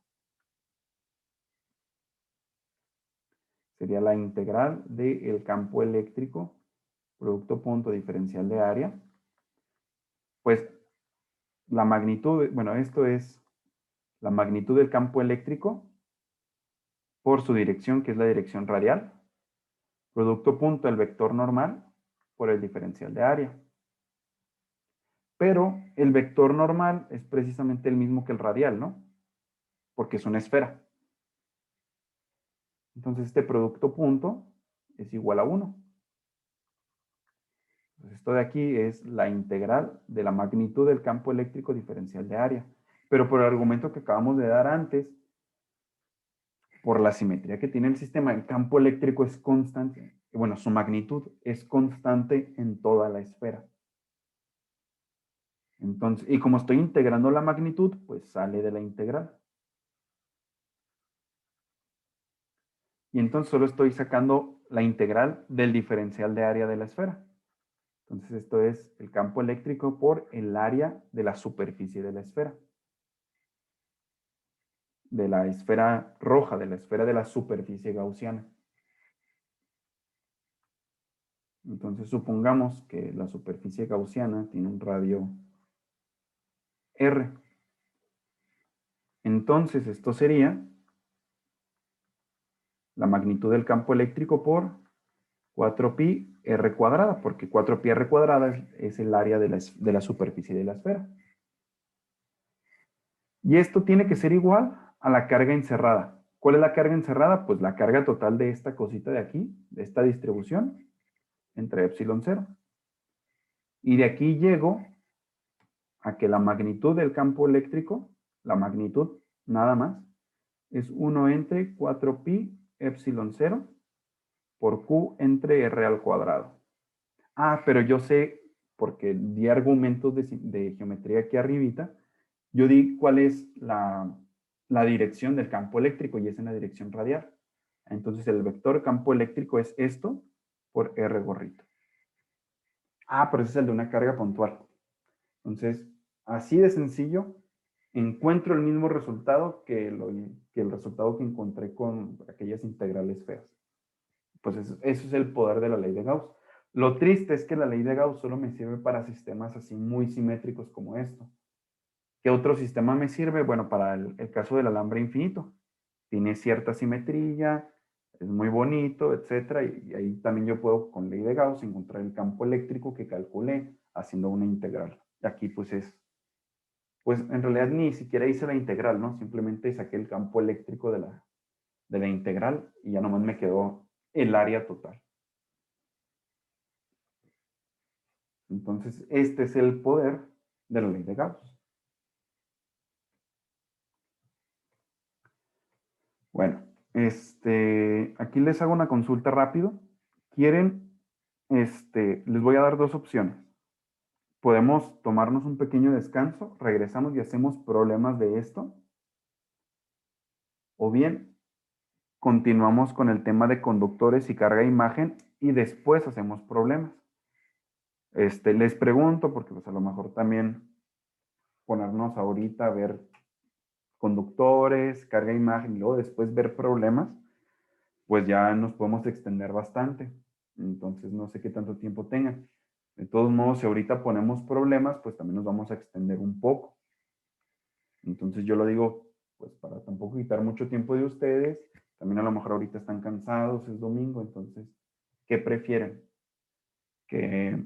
sería la integral del campo eléctrico, producto punto diferencial de área, pues la magnitud, bueno, esto es la magnitud del campo eléctrico por su dirección, que es la dirección radial, producto punto el vector normal por el diferencial de área. Pero el vector normal es precisamente el mismo que el radial, ¿no? Porque es una esfera. Entonces este producto punto es igual a 1. Entonces esto de aquí es la integral de la magnitud del campo eléctrico diferencial de área. Pero por el argumento que acabamos de dar antes, por la simetría que tiene el sistema, el campo eléctrico es constante. Bueno, su magnitud es constante en toda la esfera. Entonces, y como estoy integrando la magnitud, pues sale de la integral. Y entonces solo estoy sacando la integral del diferencial de área de la esfera. Entonces esto es el campo eléctrico por el área de la superficie de la esfera. De la esfera roja, de la esfera de la superficie gaussiana. Entonces supongamos que la superficie gaussiana tiene un radio R. Entonces esto sería la magnitud del campo eléctrico por 4pi r cuadrada, porque 4pi r cuadrada es el área de la superficie de la esfera. Y esto tiene que ser igual a la carga encerrada. ¿Cuál es la carga encerrada? Pues la carga total de esta cosita de aquí, de esta distribución, entre epsilon 0. Y de aquí llego a que la magnitud del campo eléctrico, la magnitud nada más, es 1 entre 4pi epsilon 0 por q entre r al cuadrado. Ah, pero yo sé, porque di argumentos de geometría aquí arribita, yo di cuál es la dirección del campo eléctrico y es en la dirección radial. Entonces el vector campo eléctrico es esto por R gorrito. Ah, pero ese es el de una carga puntual. Entonces, así de sencillo, encuentro el mismo resultado que el resultado que encontré con aquellas integrales feas. Pues eso es el poder de la ley de Gauss. Lo triste es que la ley de Gauss solo me sirve para sistemas así muy simétricos como esto. ¿Qué otro sistema me sirve? Bueno, para el caso del alambre infinito. Tiene cierta simetría, es muy bonito, etcétera, y ahí también yo puedo, con ley de Gauss, encontrar el campo eléctrico que calculé haciendo una integral. Y aquí pues pues en realidad ni siquiera hice la integral, ¿no? Simplemente saqué el campo eléctrico de la integral y ya nomás me quedó el área total. Entonces, este es el poder de la ley de Gauss. Bueno, aquí les hago una consulta rápido. quieren, les voy a dar dos opciones. Podemos tomarnos un pequeño descanso, regresamos y hacemos problemas de esto, o bien continuamos con el tema de conductores y carga de imagen y después hacemos problemas. Les pregunto, porque pues a lo mejor también ponernos ahorita a ver conductores, carga de imagen y luego después ver problemas, pues ya nos podemos extender bastante. Entonces no sé qué tanto tiempo tengan. De todos modos, si ahorita ponemos problemas, pues también nos vamos a extender un poco. Entonces yo lo digo, pues para tampoco quitar mucho tiempo de ustedes. También a lo mejor ahorita están cansados, es domingo, entonces, ¿qué prefieren? Que,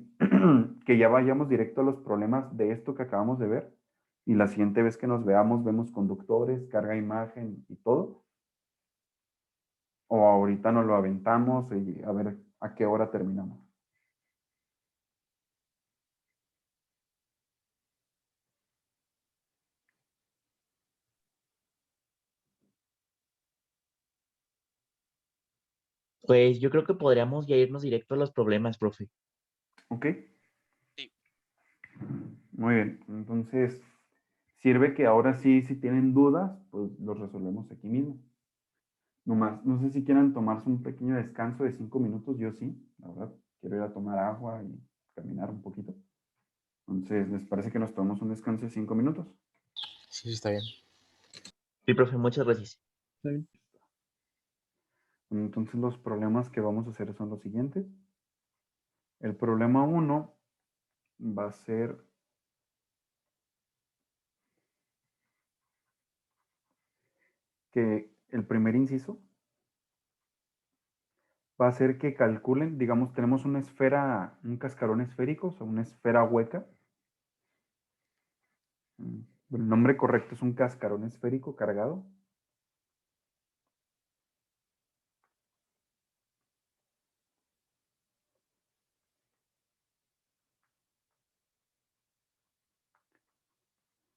que ya vayamos directo a los problemas de esto que acabamos de ver y la siguiente vez que nos veamos vemos conductores, carga de imagen y todo. O ahorita nos lo aventamos y a ver a qué hora terminamos. Pues yo creo que podríamos ya irnos directo a los problemas, profe. ¿Ok? Sí. Muy bien. Entonces, sirve que ahora sí, si tienen dudas, pues los resolvemos aquí mismo. Nomás, no sé si quieran tomarse un pequeño descanso de 5 minutos, yo sí, la verdad, quiero ir a tomar agua y caminar un poquito. Entonces, ¿les parece que nos tomamos un descanso de 5 minutos? Sí, está bien. Sí, profe, muchas gracias. Está bien. Entonces, los problemas que vamos a hacer son los siguientes. El problema 1 va a ser que el primer inciso va a ser que calculen, digamos, tenemos una esfera, un cascarón esférico, o sea, una esfera hueca. El nombre correcto es un cascarón esférico cargado.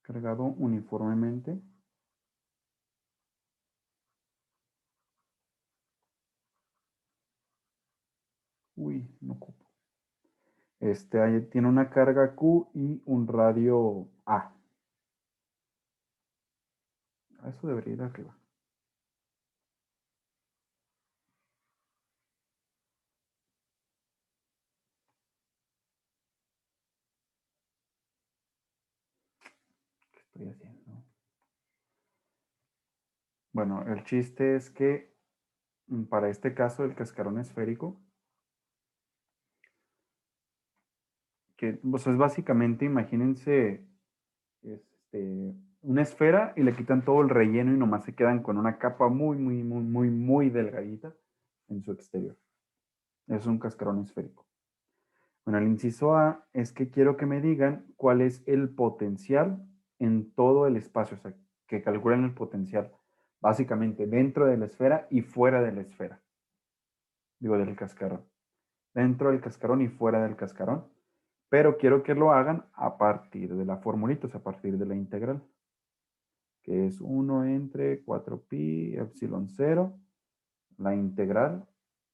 Cargado uniformemente. Uy, no ocupo. Ahí tiene una carga Q y un radio A. Eso debería ir arriba. ¿Qué estoy haciendo? Bueno, el chiste es que para este caso del cascarón esférico, que pues es básicamente, imagínense, una esfera y le quitan todo el relleno y nomás se quedan con una capa muy, muy, muy, muy, muy delgadita en su exterior. Es un cascarón esférico. Bueno, el inciso A es que quiero que me digan cuál es el potencial en todo el espacio, o sea, que calculen el potencial básicamente dentro de la esfera y fuera de la esfera. Digo, del cascarón. Dentro del cascarón y fuera del cascarón. Pero quiero que lo hagan a partir de la formulita, o sea, a partir de la integral, que es 1 entre 4pi epsilon 0, la integral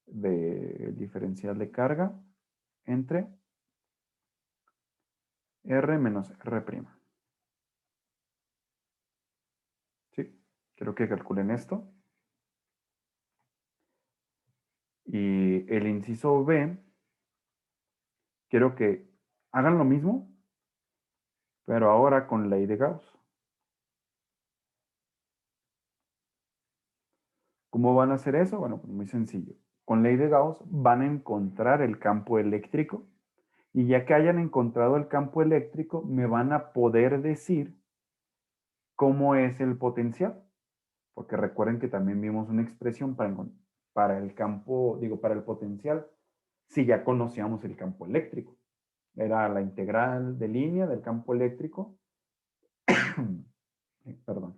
del diferencial de carga entre R menos R'. ¿Sí? Quiero que calculen esto. Y el inciso B, quiero que hagan lo mismo, pero ahora con ley de Gauss. ¿Cómo van a hacer eso? Bueno, pues muy sencillo. Con ley de Gauss van a encontrar el campo eléctrico y ya que hayan encontrado el campo eléctrico, me van a poder decir cómo es el potencial. Porque recuerden que también vimos una expresión para el campo, digo, para el potencial, si ya conocíamos el campo eléctrico. Era la integral de línea del campo eléctrico, perdón,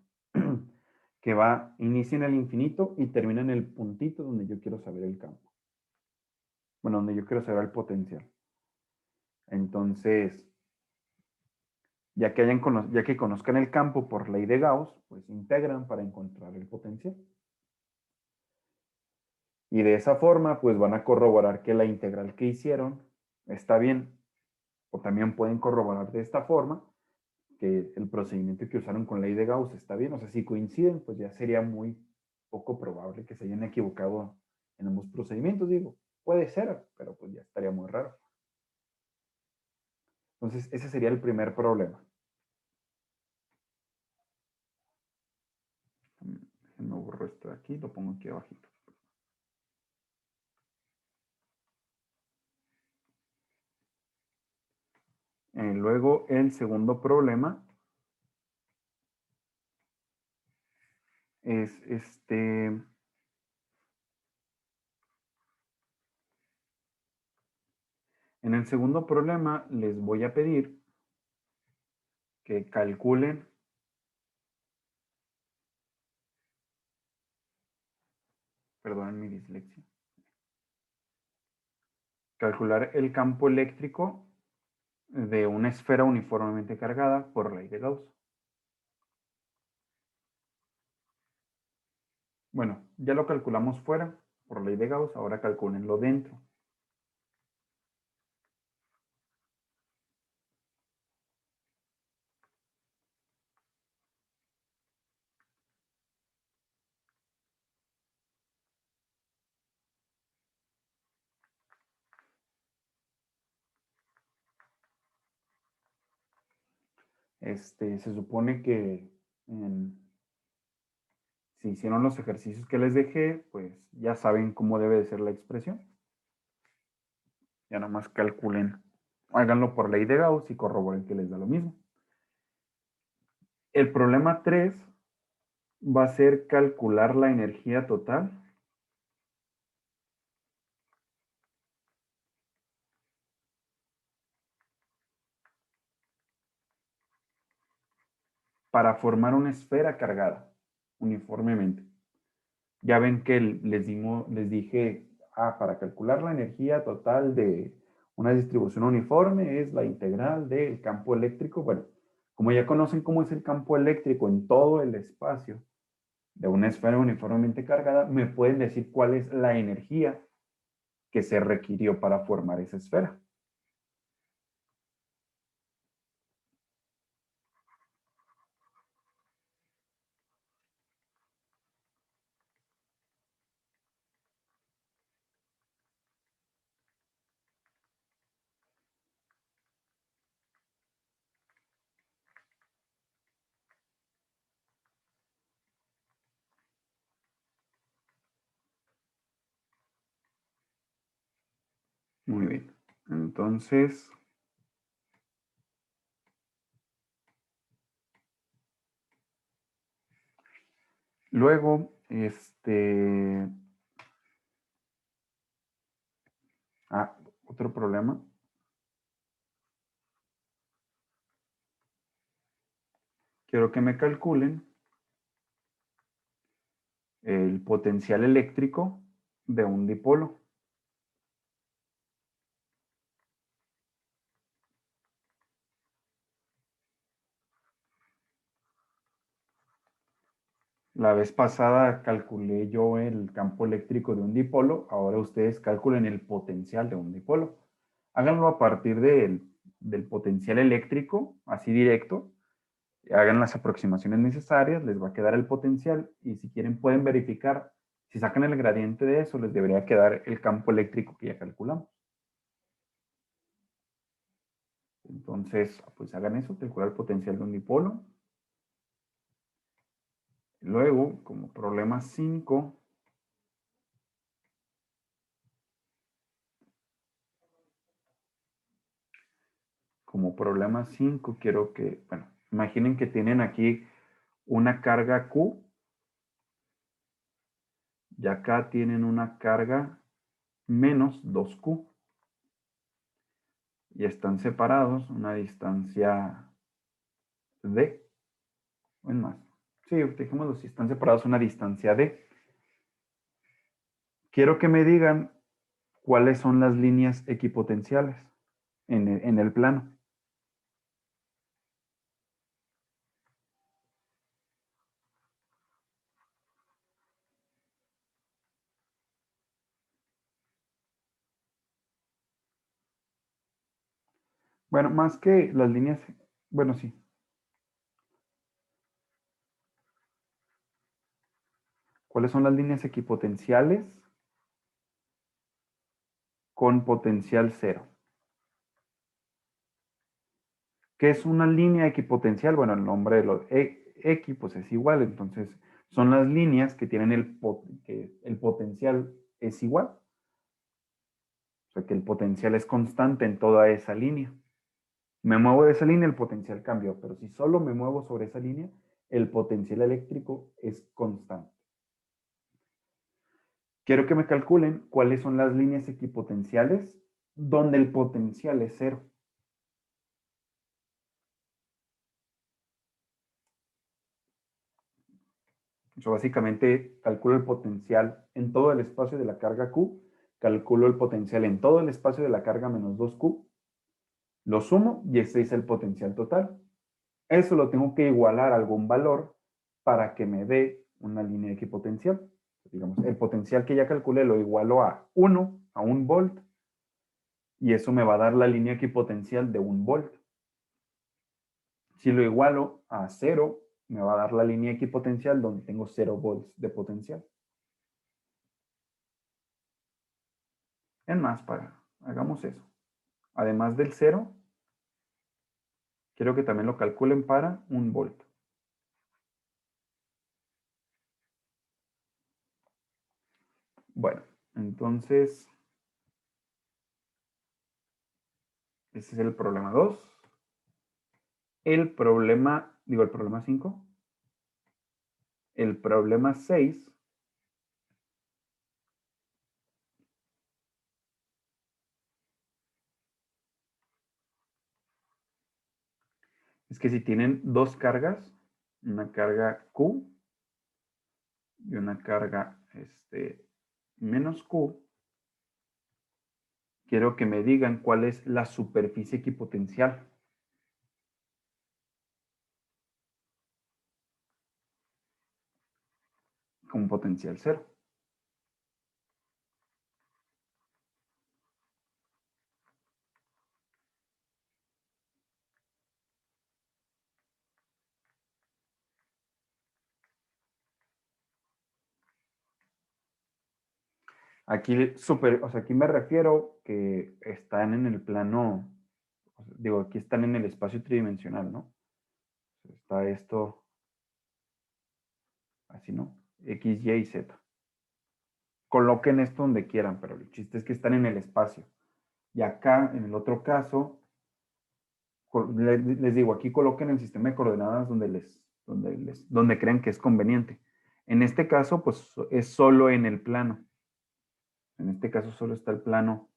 que inicia en el infinito y termina en el puntito donde yo quiero saber el campo. Bueno, donde yo quiero saber el potencial. Entonces, ya que conozcan el campo por ley de Gauss, pues integran para encontrar el potencial. Y de esa forma, pues van a corroborar que la integral que hicieron está bien. O también pueden corroborar de esta forma que el procedimiento que usaron con ley de Gauss está bien. O sea, si coinciden, pues ya sería muy poco probable que se hayan equivocado en ambos procedimientos. Digo, puede ser, pero pues ya estaría muy raro. Entonces, ese sería el primer problema. Me borro esto de aquí, lo pongo aquí abajito. Luego, el segundo problema es en el segundo problema les voy a pedir que calculen perdonen mi dislexia, calcular el campo eléctrico de una esfera uniformemente cargada por ley de Gauss. Bueno, ya lo calculamos fuera por ley de Gauss, ahora calcúlenlo dentro. Se supone que si hicieron los ejercicios que les dejé, pues ya saben cómo debe de ser la expresión. Ya nomás calculen, háganlo por ley de Gauss y corroboren que les da lo mismo. El problema 3 va a ser calcular la energía total para formar una esfera cargada uniformemente. Ya ven que les dije, para calcular la energía total de una distribución uniforme es la integral del campo eléctrico. Bueno, como ya conocen cómo es el campo eléctrico en todo el espacio de una esfera uniformemente cargada, me pueden decir cuál es la energía que se requirió para formar esa esfera. Muy bien. Entonces, luego, otro problema. Quiero que me calculen el potencial eléctrico de un dipolo. La vez pasada calculé yo el campo eléctrico de un dipolo, ahora ustedes calculen el potencial de un dipolo. Háganlo a partir del potencial eléctrico, así directo. Hagan las aproximaciones necesarias, les va a quedar el potencial y si quieren pueden verificar. Si sacan el gradiente de eso, les debería quedar el campo eléctrico que ya calculamos. Entonces, pues hagan eso, calcular el potencial de un dipolo. Luego, como problema 5, quiero que, bueno, imaginen que tienen aquí una carga Q y acá tienen una carga menos 2Q. Y están separados una distancia D. O en más. Sí, dejémoslo si están separados una distancia D. Quiero que me digan cuáles son las líneas equipotenciales en el plano. Bueno, más que las líneas, bueno, sí. ¿Cuáles son las líneas equipotenciales con potencial cero? ¿Qué es una línea equipotencial? Bueno, el nombre de los equi pues es igual, entonces son las líneas que tienen que el potencial es igual. O sea, que el potencial es constante en toda esa línea. Me muevo de esa línea, el potencial cambió, pero si solo me muevo sobre esa línea, el potencial eléctrico es constante. Quiero que me calculen cuáles son las líneas equipotenciales donde el potencial es cero. Yo básicamente calculo el potencial en todo el espacio de la carga Q, calculo el potencial en todo el espacio de la carga menos 2Q, lo sumo y ese es el potencial total. Eso lo tengo que igualar a algún valor para que me dé una línea equipotencial. Digamos, el potencial que ya calculé lo igualo a 1, a 1 volt, y eso me va a dar la línea equipotencial de 1 volt. Si lo igualo a 0, me va a dar la línea equipotencial donde tengo 0 volts de potencial. Es más, hagamos eso. Además del 0, quiero que también lo calculen para 1 volt. Bueno, entonces, ese es el problema 2. El problema 5. El problema 6 es que si tienen dos cargas, una carga Q y una carga menos Q, quiero que me digan cuál es la superficie equipotencial. Con potencial cero. Aquí, o sea, aquí me refiero que están en el plano, digo, aquí están en el espacio tridimensional, ¿no? Está esto, así, ¿no? X, Y y Z. Coloquen esto donde quieran, pero el chiste es que están en el espacio. Y acá, en el otro caso, les digo, aquí coloquen el sistema de coordenadas donde crean que es conveniente. En este caso, pues es solo en el plano. En este caso solo está el plano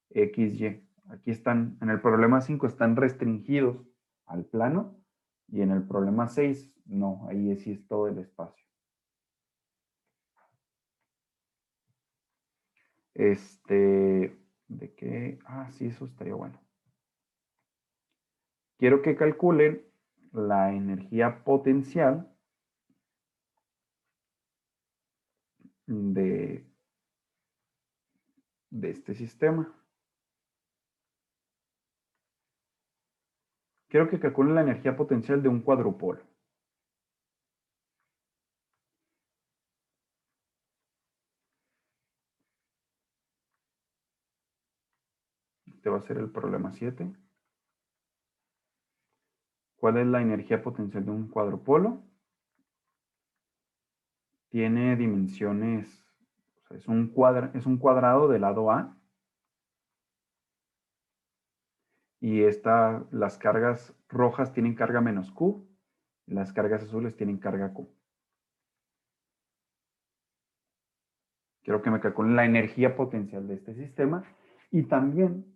X, Y. Aquí están, en el problema 5 están restringidos al plano y en el problema 6 no, ahí sí es todo el espacio. ¿De qué? Ah, sí, eso estaría bueno. Quiero que calculen la energía potencial de este sistema. Quiero que calculen la energía potencial de un cuadrupolo. Este va a ser el problema 7. ¿Cuál es la energía potencial de un cuadrupolo? Tiene dimensiones, o sea, es un cuadrado del lado A. Y las cargas rojas tienen carga menos Q, y las cargas azules tienen carga Q. Quiero que me calculen la energía potencial de este sistema. Y también,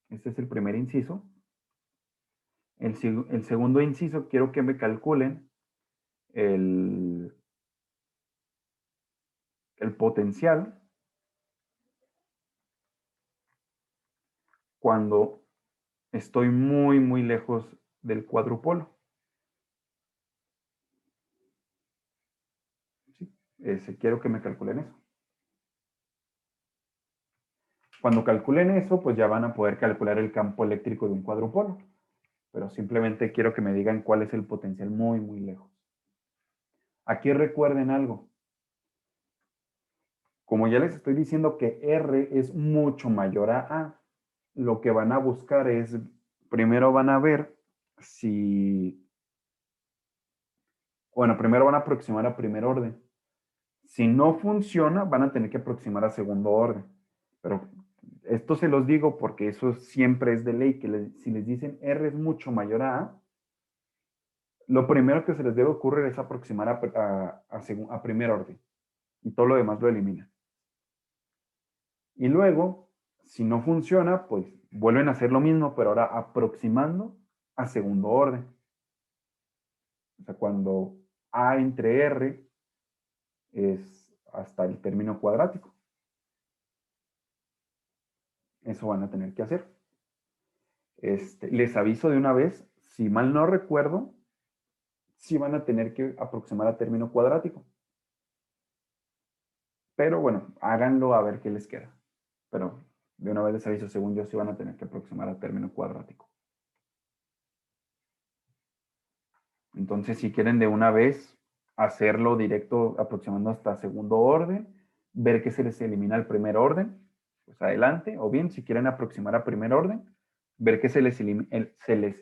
este es el primer inciso, el segundo inciso, quiero que me calculen el potencial cuando estoy muy, muy lejos del cuadrupolo. ¿Sí? Quiero que me calculen eso. Cuando calculen eso, pues ya van a poder calcular el campo eléctrico de un cuadrupolo. Pero simplemente quiero que me digan cuál es el potencial muy, muy lejos. Aquí recuerden algo. Como ya les estoy diciendo que R es mucho mayor a, lo que van a buscar es, primero van a ver si, bueno, primero van a aproximar a primer orden. Si no funciona, van a tener que aproximar a segundo orden. Pero esto se los digo porque eso siempre es de ley, que si les dicen R es mucho mayor a, lo primero que se les debe ocurrir es aproximar a primer orden. Y todo lo demás lo elimina. Y luego, si no funciona, pues vuelven a hacer lo mismo, pero ahora aproximando a segundo orden. O sea, cuando A entre R es hasta el término cuadrático. Eso van a tener que hacer. Les aviso de una vez, si mal no recuerdo, sí van a tener que aproximar a término cuadrático. Pero bueno, háganlo a ver qué les queda. Pero de una vez les aviso, según yo, sí van a tener que aproximar a término cuadrático. Entonces, si quieren de una vez hacerlo directo aproximando hasta segundo orden, ver que se les elimina el primer orden, pues adelante. O bien, si quieren aproximar a primer orden, ver que se les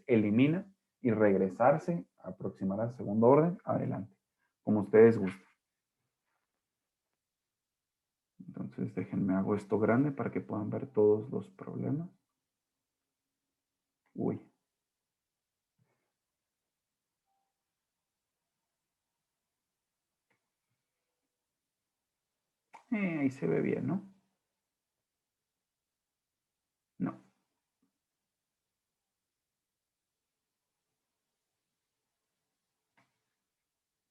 elimina y regresarse a aproximar al segundo orden, adelante. Como ustedes gusten. Entonces, déjenme hago esto grande para que puedan ver todos los problemas. Uy. Ahí se ve bien, ¿no? No.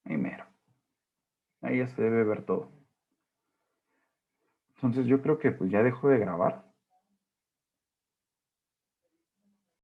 Ahí mero. Ahí ya se debe ver todo. Entonces yo creo que pues ya dejo de grabar.